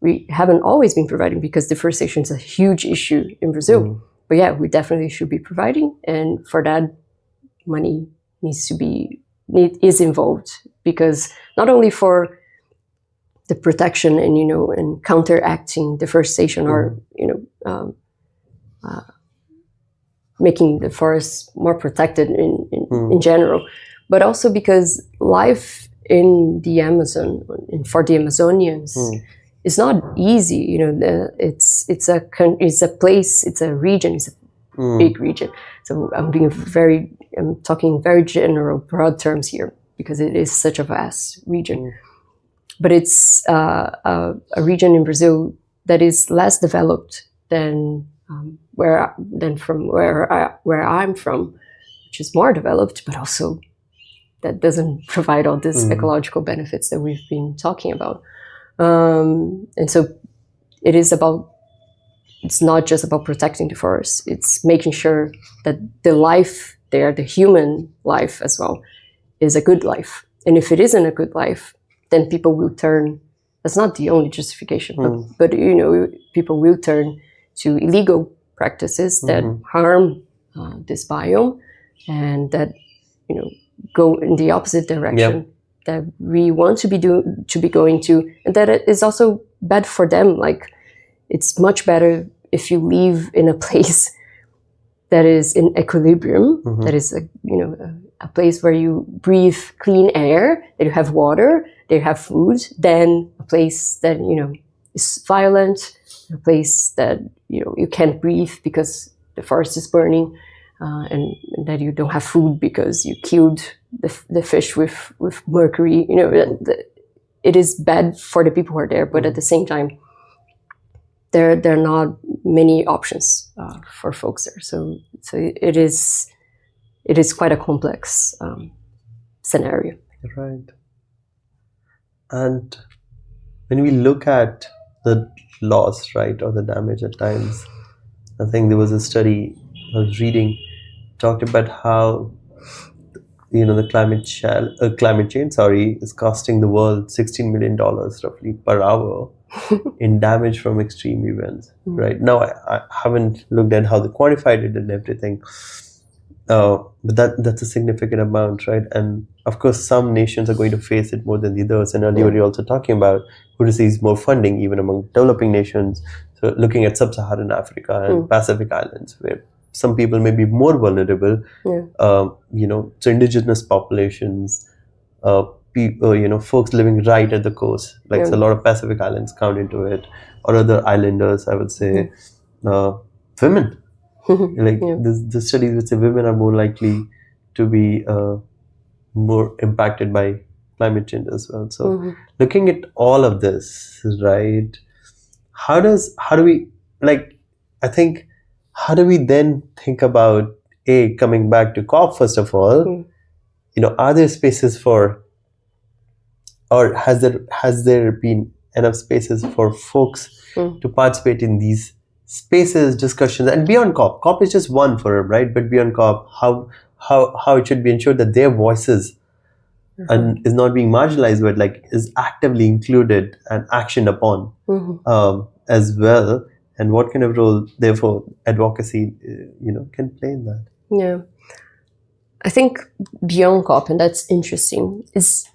[SPEAKER 1] we haven't always been providing because deforestation is a huge issue in Brazil. But yeah, we definitely should be providing, and for that, money is involved, because not only for the protection and, you know, and counteracting deforestation or, you know, making the forests more protected in general, but also because life in the Amazon and for the Amazonians is not easy. You know, it's a place, it's a region, it's a big region. So I'm talking very general, broad terms here because it is such a vast region. But it's a region in Brazil that is less developed than where I'm from, which is more developed, but also that doesn't provide all these ecological benefits that we've been talking about. And so it's not just about protecting the forest, it's making sure that the life there, the human life as well, is a good life. And if it isn't a good life, then people will turn, that's not the only justification, but you know, people will turn to illegal practices that harm this biome and that, you know, go in the opposite direction that we want to be going to, and that it is also bad for them. Like, it's much better if you live in a place that is in equilibrium, that is a place where you breathe clean air, that you have water, that you have food, than a place that, you know, is violent, a place that, you know, you can't breathe because the forest is burning, and that you don't have food because you killed the fish with mercury. You know, it is bad for the people who are there, but at the same time, there are not many options for folks there. So it is quite a complex scenario.
[SPEAKER 2] Right. And when we look at the loss, right, or the damage at times, I think there was a study I was reading talked about how, you know, the climate change is costing the world $16 million roughly per hour in damage from extreme events. Right now, I haven't looked at how they quantified it and everything, but that's a significant amount, right? And of course, some nations are going to face it more than the others. And earlier, we were also talking about who receives more funding, even among developing nations. So looking at sub-Saharan Africa and Pacific Islands, where some people may be more vulnerable, you know, to indigenous populations, people, you know, folks living right at the coast, like so a lot of Pacific Islands count into it, or other islanders, I would say, women. Like the studies would say women are more likely to be more impacted by climate change as well. So looking at all of this, right, how do we, like, I think, how do we then think about coming back to COP first of all, you know, are there spaces for, or has there been enough spaces for folks to participate in these spaces, discussions, and beyond COP? COP is just one forum, right? But beyond COP, how it should be ensured that their voices and is not being marginalized, but like is actively included and actioned upon as well. And what kind of role, therefore, advocacy, you know, can play in that?
[SPEAKER 1] Yeah, I think beyond COP, and that's interesting, is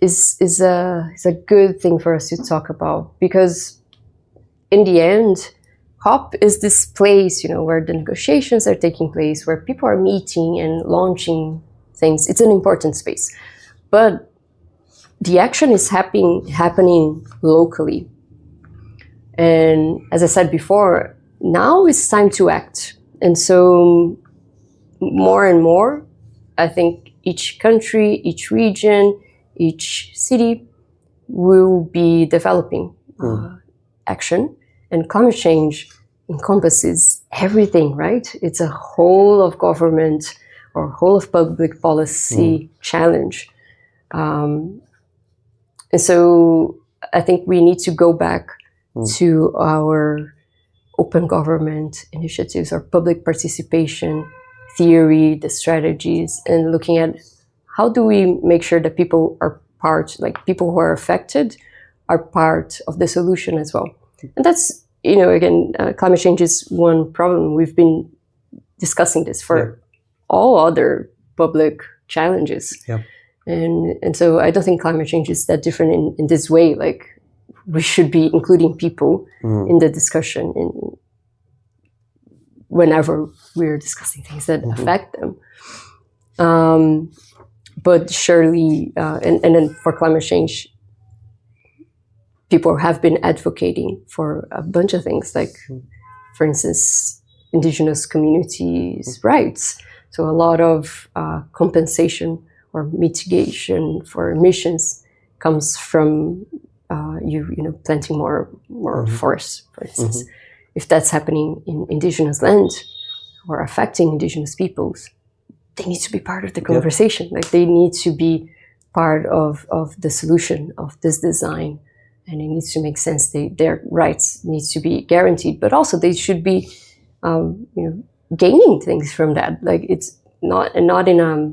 [SPEAKER 1] a good thing for us to talk about, because in the end, COP is this place, you know, where the negotiations are taking place, where people are meeting and launching things. It's an important space, but the action is happening locally. And as I said before, now it's time to act. And so more and more, I think each country, each region, each city will be developing action. And climate change encompasses everything, right? It's a whole of government or whole of public policy challenge. And so I think we need to go back to our open government initiatives or public participation theory, the strategies, and looking at how do we make sure that people are part, like people who are affected are part of the solution as well. And that's, again, climate change is one problem. We've been discussing this for all other public challenges.
[SPEAKER 2] Yeah.
[SPEAKER 1] And so I don't think climate change is that different in this way. Like, we should be including people in the discussion whenever we're discussing things that affect them. But surely, and then for climate change, people have been advocating for a bunch of things, like, for instance, indigenous communities' rights. So a lot of compensation or mitigation for emissions comes from planting more forests, for instance. If that's happening in indigenous land or affecting indigenous peoples, they need to be part of the conversation. Like, they need to be part of the solution of this design, and it needs to make sense. Their rights need to be guaranteed, but also they should be, gaining things from that. Like, it's not in a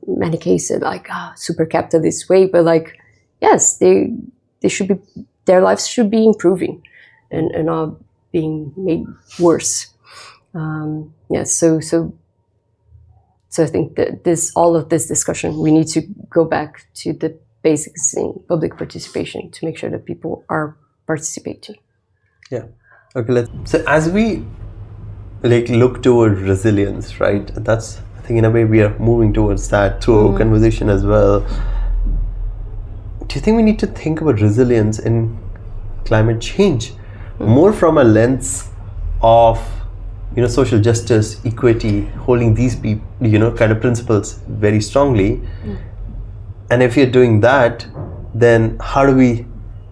[SPEAKER 1] Manichaeist, like super capitalist way, but like, yes, they should be, their lives should be improving and not being made worse. So I think that all of this discussion, we need to go back to the basics in public participation to make sure that people are participating.
[SPEAKER 2] Yeah. Okay. So as we look toward resilience, right? That's, I think, in a way we are moving towards that through our conversation as well. Do you think we need to think about resilience in climate change more from a lens of social justice, equity, holding these people, kind of principles very strongly? And if you're doing that, then how do we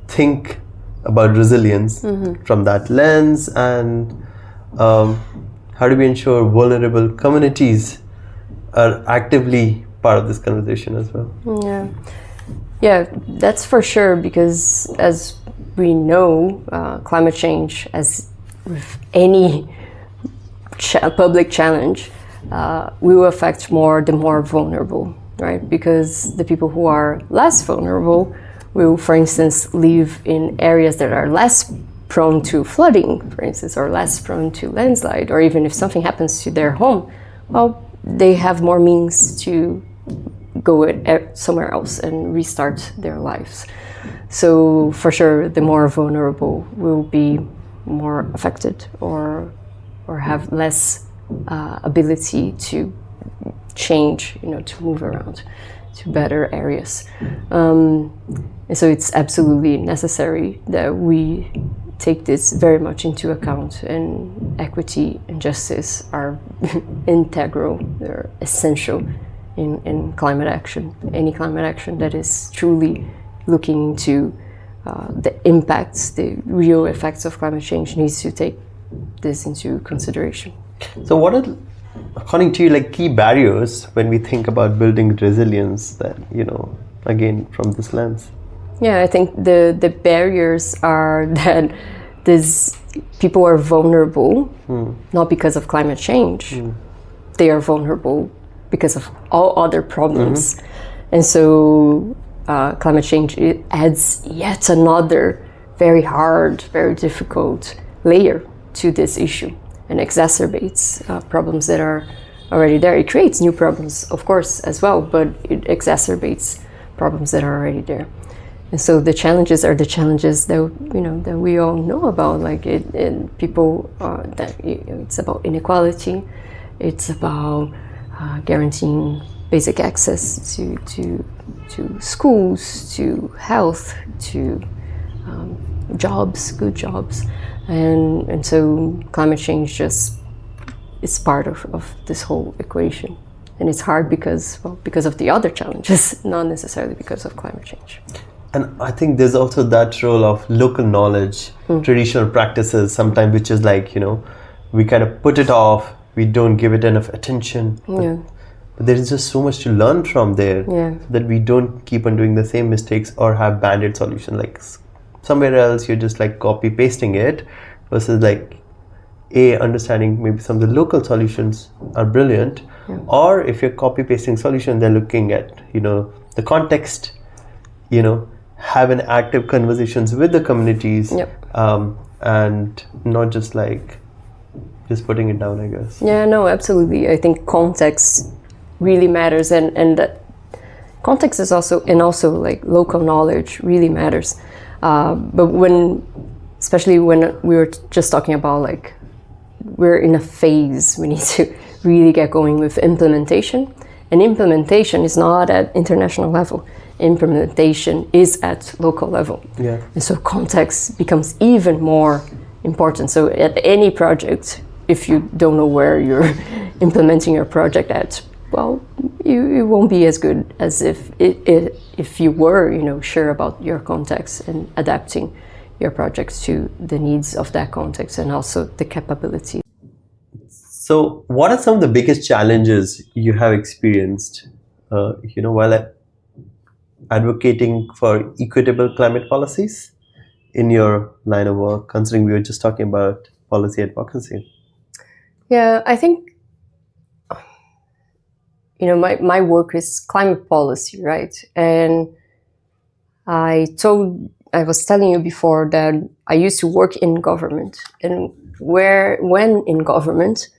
[SPEAKER 2] think about resilience from that lens? And how do we ensure vulnerable communities are actively part of this conversation as well?
[SPEAKER 1] Yeah, that's for sure, because as we know, climate change, as with any public challenge, will affect the more vulnerable, right? Because the people who are less vulnerable will, for instance, live in areas that are less prone to flooding, for instance, or less prone to landslide, or even if something happens to their home, well, they have more means to go somewhere else and restart their lives. So for sure, the more vulnerable will be more affected or have less ability to change, to move around to better areas. And so it's absolutely necessary that we take this very much into account, and equity and justice are integral, they're essential in climate action. Any climate action that is truly looking into the impacts, the real effects of climate change, needs to take this into consideration.
[SPEAKER 2] So what are, according to you, key barriers when we think about building resilience that, again, from this lens?
[SPEAKER 1] Yeah, I think the barriers are that these people are vulnerable, not because of climate change. They are vulnerable because of all other problems. And so climate change, it adds yet another very hard, very difficult layer to this issue, and exacerbates problems that are already there. It creates new problems, of course, as well, but it exacerbates problems that are already there. And so the challenges are the challenges that that we all know about. Like people, it's about inequality. It's about guaranteeing basic access to schools, to health, to jobs, good jobs, and so climate change just is part of this whole equation, and it's hard because of the other challenges, not necessarily because of climate change.
[SPEAKER 2] And I think there's also that role of local knowledge, traditional practices sometimes, which is like, we kind of put it off, we don't give it enough attention. But there is just so much to learn from there that we don't keep on doing the same mistakes or have band-aid solution. Like somewhere else, you're just like copy pasting it versus like understanding maybe some of the local solutions are brilliant. Or if you're copy pasting solution, they're looking at, the context, having active conversations with the communities, and not just like just putting it down, I guess.
[SPEAKER 1] Yeah, no, absolutely. I think context really matters, and that context is also like local knowledge really matters. But especially when we were just talking about like we're in a phase, we need to really get going with implementation, and implementation is not at international level. Implementation is at local level. And so context becomes even more important. So at any project, if you don't know where you're implementing your project at, well, you won't be as good as if you were, sure about your context and adapting your projects to the needs of that context and also the capability.
[SPEAKER 2] So what are some of the biggest challenges you have experienced, while advocating for equitable climate policies in your line of work, considering we were just talking about policy advocacy?
[SPEAKER 1] Yeah, I think, my work is climate policy, right? And I was telling you before that I used to work in government, and when in government,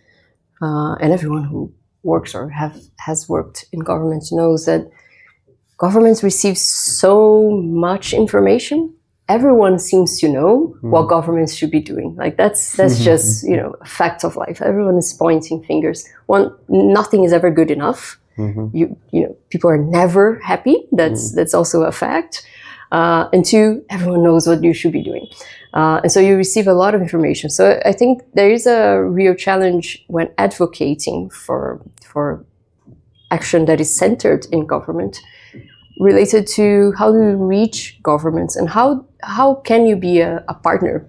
[SPEAKER 1] and everyone who works or has worked in government knows that governments receive so much information. Everyone seems to know what governments should be doing. Like that's just a fact of life. Everyone is pointing fingers. One, nothing is ever good enough. People are never happy. That's also a fact. And two, everyone knows what you should be doing. And so you receive a lot of information. So I think there is a real challenge when advocating for action that is centered in government, related to how do you reach governments and how can you be a partner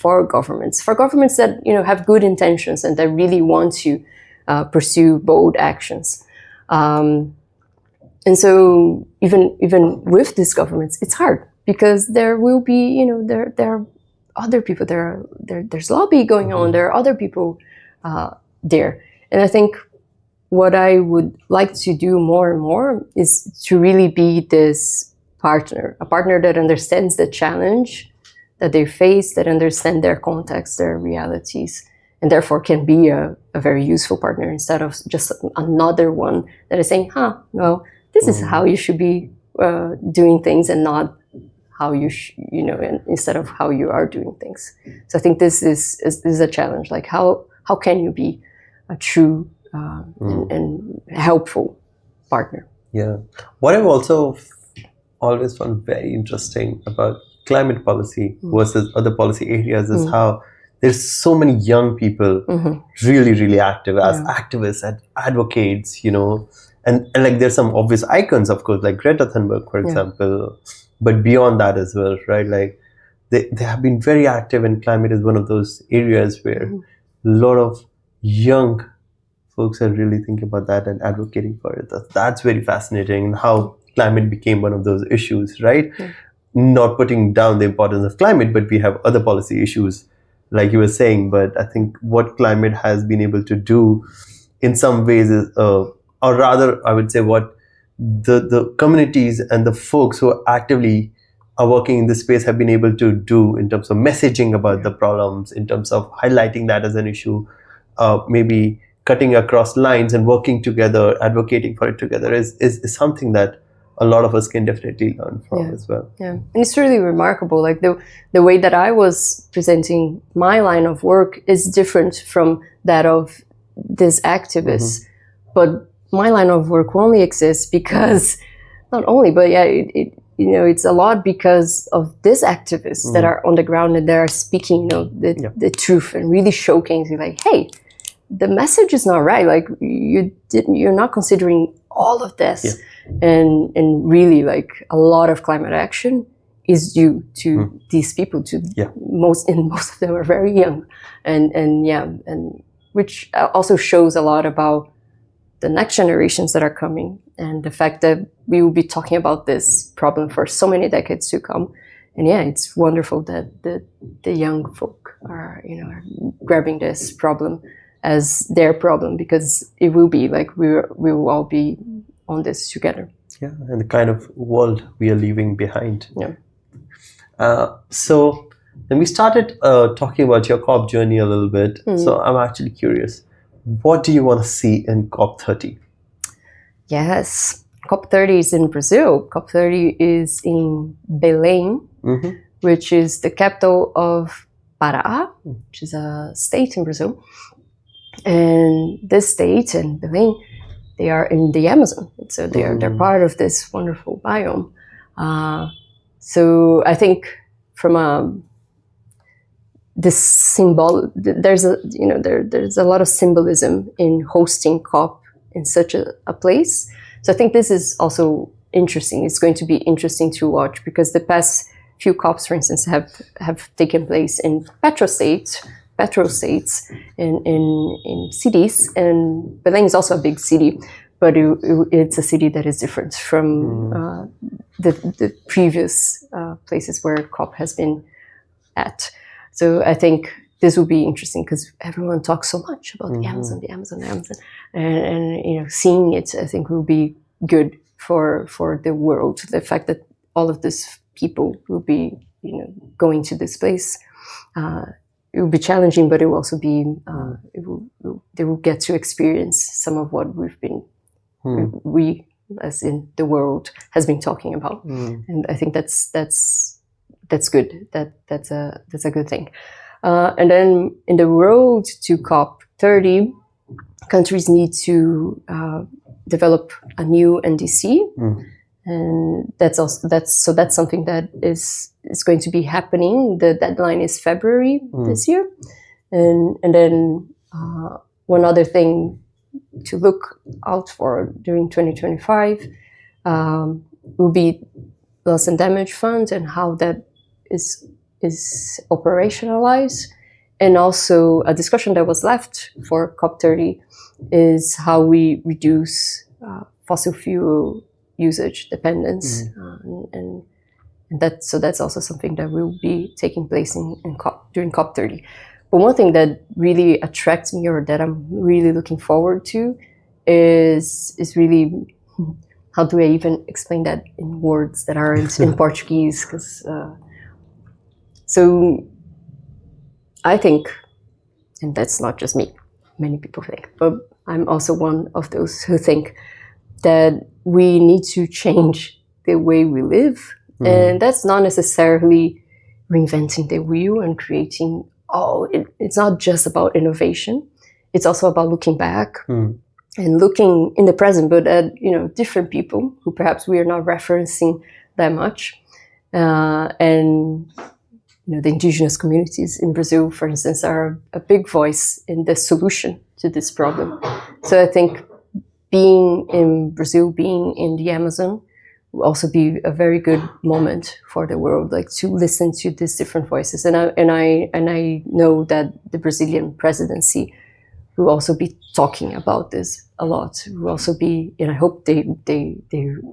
[SPEAKER 1] for governments that have good intentions and that really want to pursue bold actions, and so even with these governments it's hard because there will be there are other people, there's lobby going on, there are other people there, and I think what I would like to do more and more is to really be this partner, a partner that understands the challenge that they face, that understand their context, their realities, and therefore can be a very useful partner instead of just another one that is saying, well, this is how you should be doing things and not how you, instead of how you are doing things. So I think this is a challenge. Like how can you be a true and helpful partner?
[SPEAKER 2] Yeah. What I've also always found very interesting about climate policy versus other policy areas is how there's so many young people really, really active as activists and advocates, and like there's some obvious icons, of course, like Greta Thunberg, for example, but beyond that as well, right? Like they have been very active, and climate is one of those areas where a lot of young folks are really thinking about that and advocating for it. That's very fascinating, and how climate became one of those issues, right? Not putting down the importance of climate, but we have other policy issues, like you were saying. But I think what climate has been able to do in some ways is, or rather, I would say what the communities and the folks who actively are working in this space have been able to do in terms of messaging about the problems, in terms of highlighting that as an issue, maybe cutting across lines and working together, advocating for it together is something that a lot of us can definitely learn from as well.
[SPEAKER 1] Yeah, and it's really remarkable. Like the way that I was presenting my line of work is different from that of these activists, but my line of work only exists because, not only, but yeah, it's a lot because of these activists that are on the ground and that are speaking, the truth and really showcasing, like, hey, the message is not right. Like, you're not considering all of this, and really, like, a lot of climate action is due to these people. Most of them are very young, and which also shows a lot about the next generations that are coming, and the fact that we will be talking about this problem for so many decades to come. And it's wonderful that the young folk are grabbing this problem as their problem, because it will be like we will all be on this together.
[SPEAKER 2] Yeah, and the kind of world we are leaving behind.
[SPEAKER 1] Yeah.
[SPEAKER 2] So then we started talking about your COP journey a little bit. So I'm actually curious, what do you want to see in COP30?
[SPEAKER 1] Yes, COP30 is in Brazil. COP30 is in Belém, which is the capital of Pará, which is a state in Brazil. And this state and Belém, they are in the Amazon. So they're part of this wonderful biome. So I think from this symbol, there's a lot of symbolism in hosting COP in such a place. So I think this is also interesting. It's going to be interesting to watch, because the past few COPs, for instance, have taken place in petrol states in cities, and Belém is also a big city, but it's a city that is different from the previous places where COP has been at. So I think this will be interesting, because everyone talks so much about the Amazon, and seeing it, I think, will be good for the world. The fact that all of these people will be, going to this place. It will be challenging, but it will also be. They will get to experience some of what we've been, we as in the world, has been talking about, and I think that's good. That's a good thing. And then in the road to COP30, countries need to develop a new NDC, and that's something that is going to be happening. The deadline is February this year, and then one other thing to look out for during 2025 will be loss and damage funds and how that is operationalized. And also a discussion that was left for COP30 is how we reduce fossil fuel usage dependence, and that's also something that will be taking place during COP30. But one thing that really attracts me, or that I'm really looking forward to, is really, how do I even explain that in words that aren't in Portuguese? Because so I think, and that's not just me, many people think, but I'm also one of those who think that we need to change the way we live. And that's not necessarily reinventing the wheel and creating it's not just about innovation. It's also about looking back and looking in the present, but at different people who perhaps we are not referencing that much. And the indigenous communities in Brazil, for instance, are a big voice in the solution to this problem. So I think being in Brazil, being in the Amazon, will also be a very good moment for the world, like to listen to these different voices. And I know that the Brazilian presidency will also be talking about this a lot. Will also be, and I hope they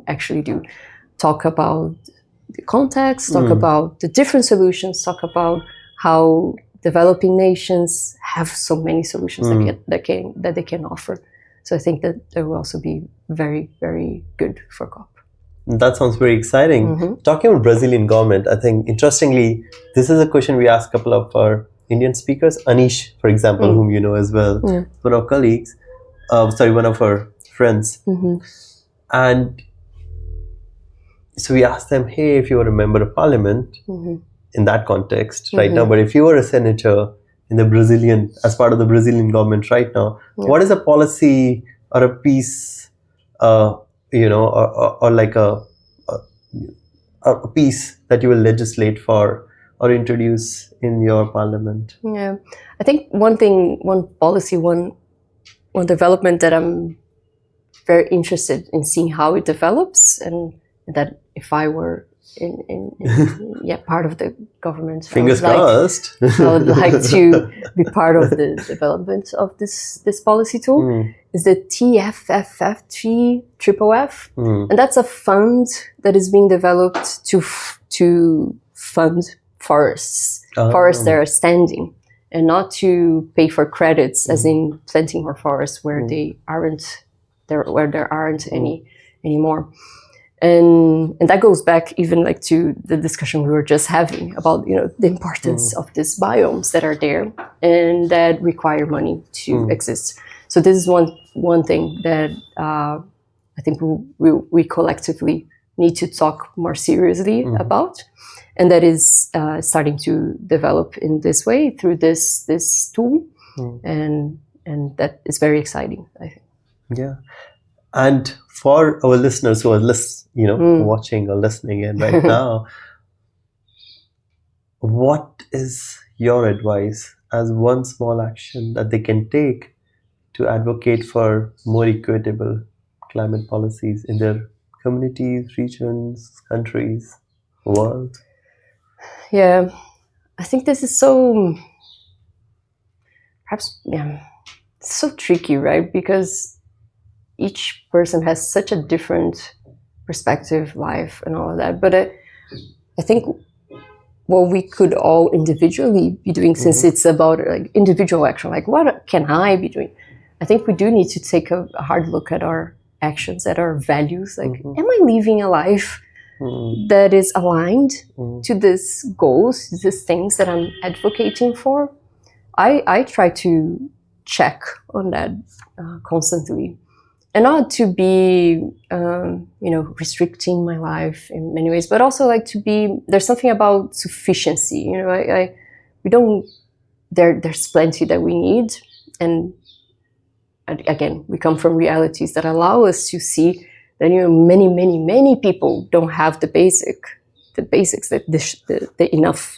[SPEAKER 1] actually do talk about the context, talk about the different solutions, talk about how developing nations have so many solutions that they can offer. So I think that it will also be very, very good for COP.
[SPEAKER 2] That sounds very exciting. Talking about Brazilian government, I think interestingly, this is a question we asked a couple of our Indian speakers. Anish, for example, whom you know as well, one of our colleagues, one of our friends. And so we asked them, hey, if you were a member of parliament in that context right now, but if you were a senator in the as part of the Brazilian government right now, what is a policy or a piece or like a piece that you will legislate for or introduce in your parliament?
[SPEAKER 1] Yeah, I think one policy, one development that I'm very interested in seeing how it develops, and that if I were in part of the government,
[SPEAKER 2] Fingers crossed.
[SPEAKER 1] I would like to be part of the development of this policy tool. Is the TFFF, and that's a fund that is being developed to fund forests that are standing, and not to pay for credits, as in planting more forests where there aren't any anymore. And that goes back even like to the discussion we were just having about the importance of these biomes that are there and that require money to exist. So this is one thing that I think we collectively need to talk more seriously about, and that is starting to develop in this way through this tool, and that is very exciting, I think.
[SPEAKER 2] Yeah. And for our listeners who are watching or listening in right now, what is your advice as one small action that they can take to advocate for more equitable climate policies in their communities, regions, countries, world?
[SPEAKER 1] Yeah, I think this is so tricky, right? Because each person has such a different perspective, life, and all of that. But I think what we could all individually be doing, since it's about like individual action, like what can I be doing? I think we do need to take a hard look at our actions, at our values. Like, am I living a life that is aligned to these goals, these things that I'm advocating for? I try to check on that constantly. And not to be, restricting my life in many ways, but also like to be. There's something about sufficiency. There's plenty that we need, and again, we come from realities that allow us to see that many people don't have the basics, the enough.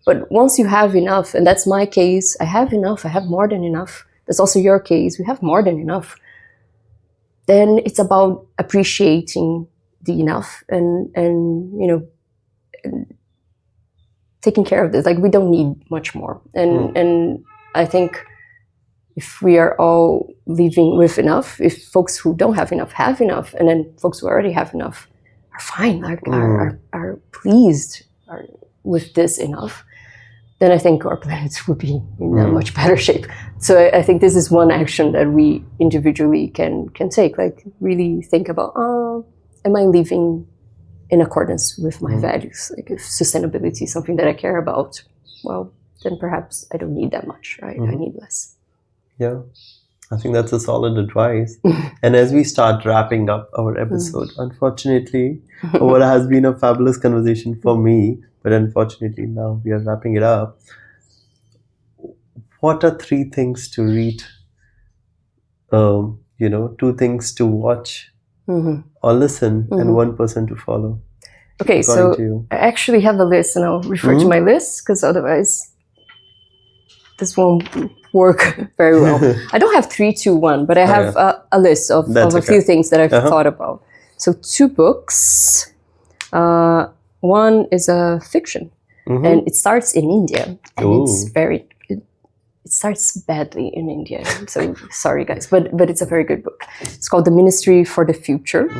[SPEAKER 1] But once you have enough, and that's my case, I have enough. I have more than enough. That's also your case. We have more than enough. Then it's about appreciating the enough and taking care of this. Like, we don't need much more. And I think if we are all living with enough, if folks who don't have enough, and then folks who already have enough are fine, are pleased with this enough, then I think our planet would be in a much better shape. So I think this is one action that we individually can take. Like, really think about, am I living in accordance with my values? Like, if sustainability is something that I care about, well, then perhaps I don't need that much, right? I need less.
[SPEAKER 2] Yeah, I think that's a solid advice. And as we start wrapping up our episode, unfortunately, what has been a fabulous conversation for me, but unfortunately now we are wrapping it up. What are 3 things to read? 2 things to watch or listen, and 1 person to follow.
[SPEAKER 1] Okay, so I actually have a list, and I'll refer to my list, because otherwise this won't work very well. I don't have 3, 2, 1, but I have a list of a few things that I've thought about. So 2 books. One is a fiction, and it starts in India, and it starts badly in India. So sorry, guys, but it's a very good book. It's called The Ministry for the Future.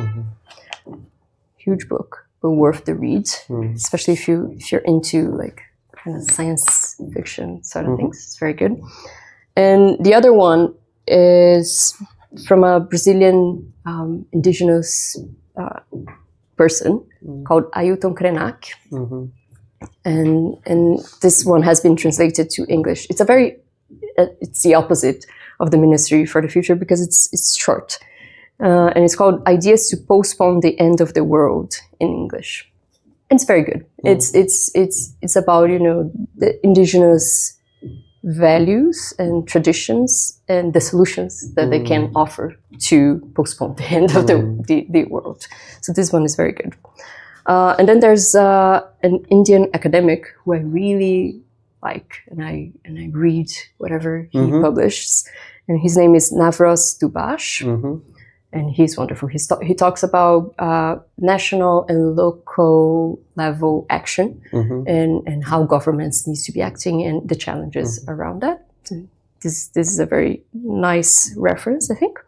[SPEAKER 1] Huge book, but worth the read, especially if you're into like kind of science fiction sort of things. It's very good. And the other one is from a Brazilian indigenous person called Ailton Krenak. And this one has been translated to English. It's it's the opposite of The Ministry for the Future, because it's short. And it's called Ideas to Postpone the End of the World in English. And it's very good. It's about, the indigenous values and traditions and the solutions that they can offer to postpone the end of the world. So this one is very good. And then there's an Indian academic who I really like, and I read whatever he publishes, and his name is Navroz Dubash, and he's wonderful. He talks about national and local level action, and how governments need to be acting and the challenges around that. So this is a very nice reference, I think.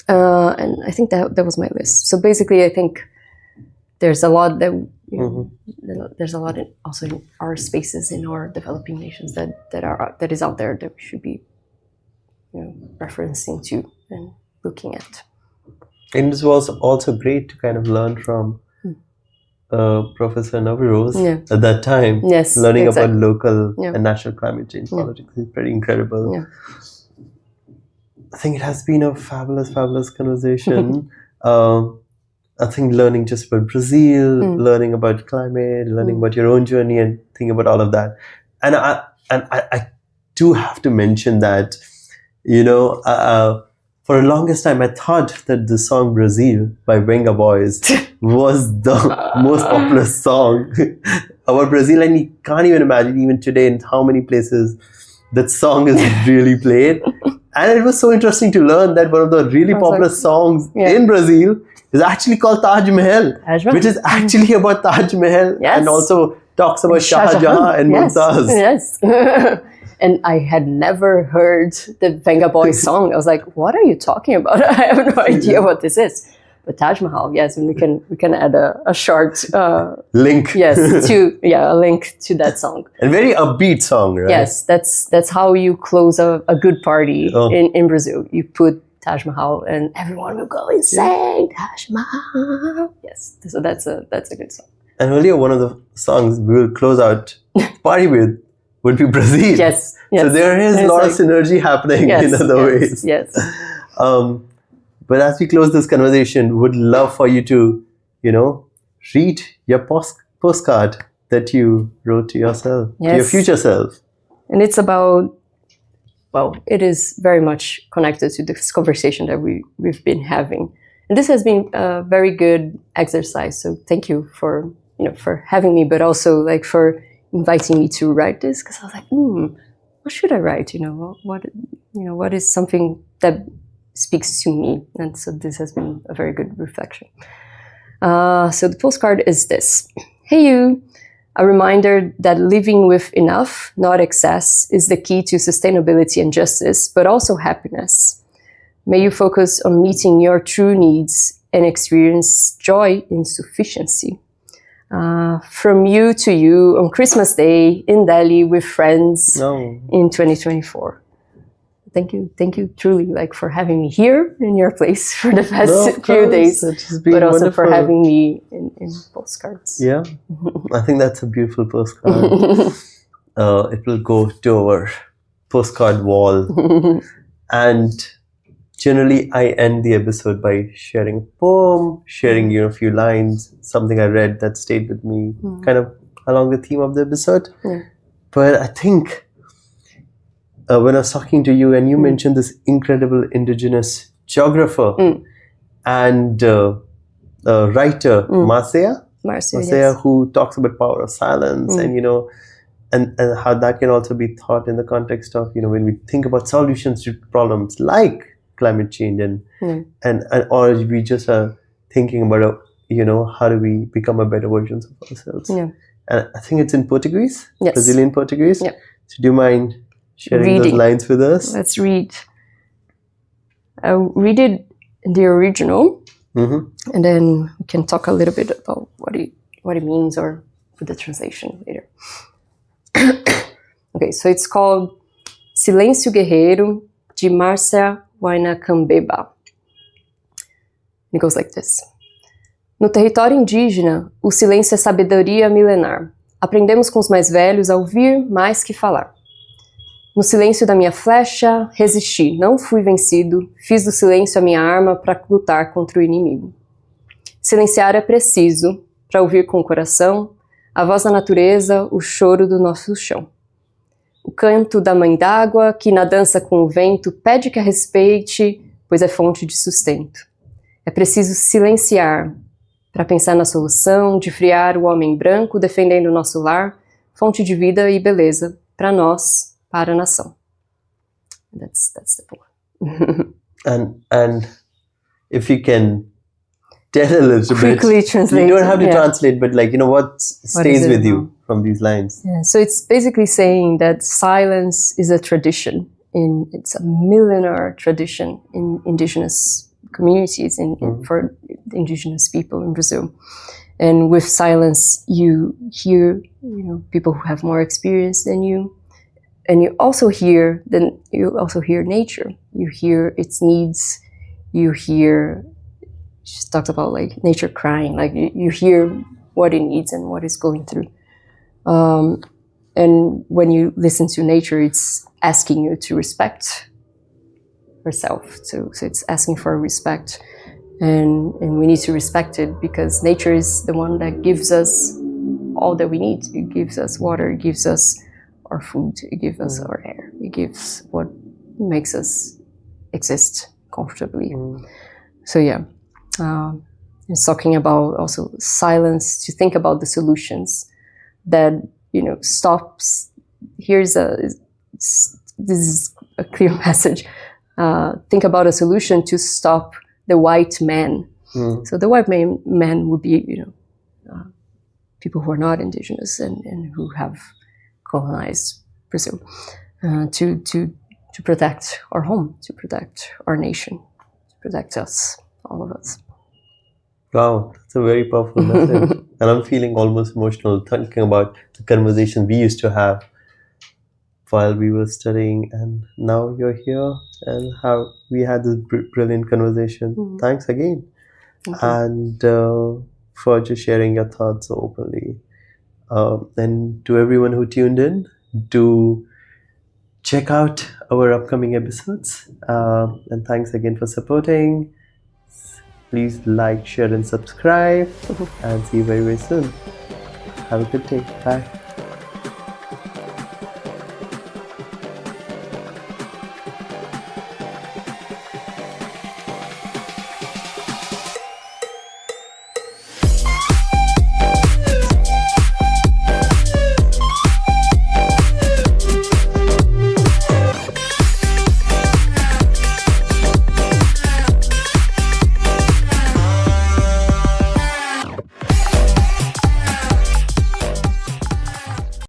[SPEAKER 1] And I think that was my list. So basically, I think there's a lot that there's a lot also in our spaces in our developing nations that is out there that we should be referencing to and looking at.
[SPEAKER 2] And this was also great to kind of learn from Professor Navroz at that time.
[SPEAKER 1] Yes,
[SPEAKER 2] learning about local and national climate change politics is pretty incredible.
[SPEAKER 1] Yeah.
[SPEAKER 2] I think it has been a fabulous conversation. I think learning just about Brazil, learning about climate, learning about your own journey, and thinking about all of that. And I do have to mention that, for the longest time, I thought that the song Brazil by Venga Boys was the most popular song about Brazil. And you can't even imagine, even today, in how many places that song is really played. And it was so interesting to learn that one of the really popular songs in Brazil is actually called Taj Mahal, which is actually about Taj Mahal and also talks about Shah Jahan and Mumtaz.
[SPEAKER 1] Yes. And I had never heard the Venga Boys song. I was like, what are you talking about? I have no idea what this is. But Taj Mahal, yes, and we can add a short
[SPEAKER 2] link.
[SPEAKER 1] Yes, a link to that song.
[SPEAKER 2] A very upbeat song, right?
[SPEAKER 1] Yes, that's how you close a good party in Brazil. You put Taj Mahal and everyone will go insane. Taj Mahal. Yes, so that's a good song.
[SPEAKER 2] And earlier, one of the songs we will close out party with would be Brazil.
[SPEAKER 1] Yes.
[SPEAKER 2] So there is a lot of synergy happening in other ways.
[SPEAKER 1] Yes.
[SPEAKER 2] But as we close this conversation, would love for you to, read your postcard that you wrote to yourself, to your future self.
[SPEAKER 1] And it's about, it is very much connected to this conversation that we've been having. And this has been a very good exercise. So thank you for having me, but also for inviting me to write this, because I was like, what should I write? What is something that speaks to me? And so this has been a very good reflection. So the postcard is this. Hey you, a reminder that living with enough, not excess, is the key to sustainability and justice, but also happiness. May you focus on meeting your true needs and experience joy in sufficiency. From you to you on Christmas Day in Delhi with friends in 2024. Thank you truly for having me here in your place for the past few days, but also wonderful. For having me in Postcards.
[SPEAKER 2] Yeah, I think that's a beautiful postcard. It will go to our postcard wall. And generally, I end the episode by sharing a poem, sharing a few lines, something I read that stayed with me, kind of along the theme of the episode. Yeah. But I think when I was talking to you and you mentioned this incredible indigenous geographer and writer, Marcia, yes. Who talks about power of silence and and how that can also be thought in the context of when we think about solutions to problems like climate change and or we just are thinking about how do we become a better versions of ourselves. And I think it's in Portuguese, Brazilian Portuguese. So do you mind sharing those lines with us?
[SPEAKER 1] Let's read. I'll read it in the original, and then we can talk a little bit about what it means or for the translation later. Okay, so it's called Silêncio Guerreiro de Marcia Wainakambeba. It goes like this. No território indígena, o silêncio é sabedoria milenar. Aprendemos com os mais velhos a ouvir mais que falar. No silêncio da minha flecha, resisti, não fui vencido, fiz do silêncio a minha arma para lutar contra o inimigo. Silenciar é preciso, para ouvir com o coração, a voz da natureza, o choro do nosso chão. O o canto da mãe d'água, que na dança com o vento pede que a respeite, pois é fonte de sustento. É preciso silenciar para pensar na solução, de friar o homem branco defendendo o nosso lar, fonte de vida e beleza, para nós, para a nação. That's the poem.
[SPEAKER 2] And if you can tell a little
[SPEAKER 1] Quickly
[SPEAKER 2] bit,
[SPEAKER 1] translate.
[SPEAKER 2] you don't have to translate, but like, what stays with you from these lines?
[SPEAKER 1] Yeah, so it's basically saying that silence is a tradition. It's a millennial tradition in indigenous communities, for indigenous people in Brazil. And with silence, you hear, people who have more experience than you, and you also hear nature. You hear its needs. You hear. She talks about like nature crying. Like you hear what it needs and what it's going through. And when you listen to nature, it's asking you to respect herself. So it's asking for respect, and we need to respect it because nature is the one that gives us all that we need. It gives us water, it gives us our food, it gives us our air, it gives what makes us exist comfortably. So yeah, it's talking about also silence to think about the solutions that stops. This is a clear message. Think about a solution to stop the white man. So the white man would be, people who are not indigenous and who have colonized Brazil, to protect our home, to protect our nation, to protect us, all of us.
[SPEAKER 2] Wow, that's a very powerful message. And I'm feeling almost emotional thinking about the conversation we used to have while we were studying, and now you're here and how we had this brilliant conversation. Thanks again. And for just sharing your thoughts so openly. And to everyone who tuned in, do check out our upcoming episodes. And thanks again for supporting. Please like, share, and subscribe. And see you very, very soon. Have a good day. Bye.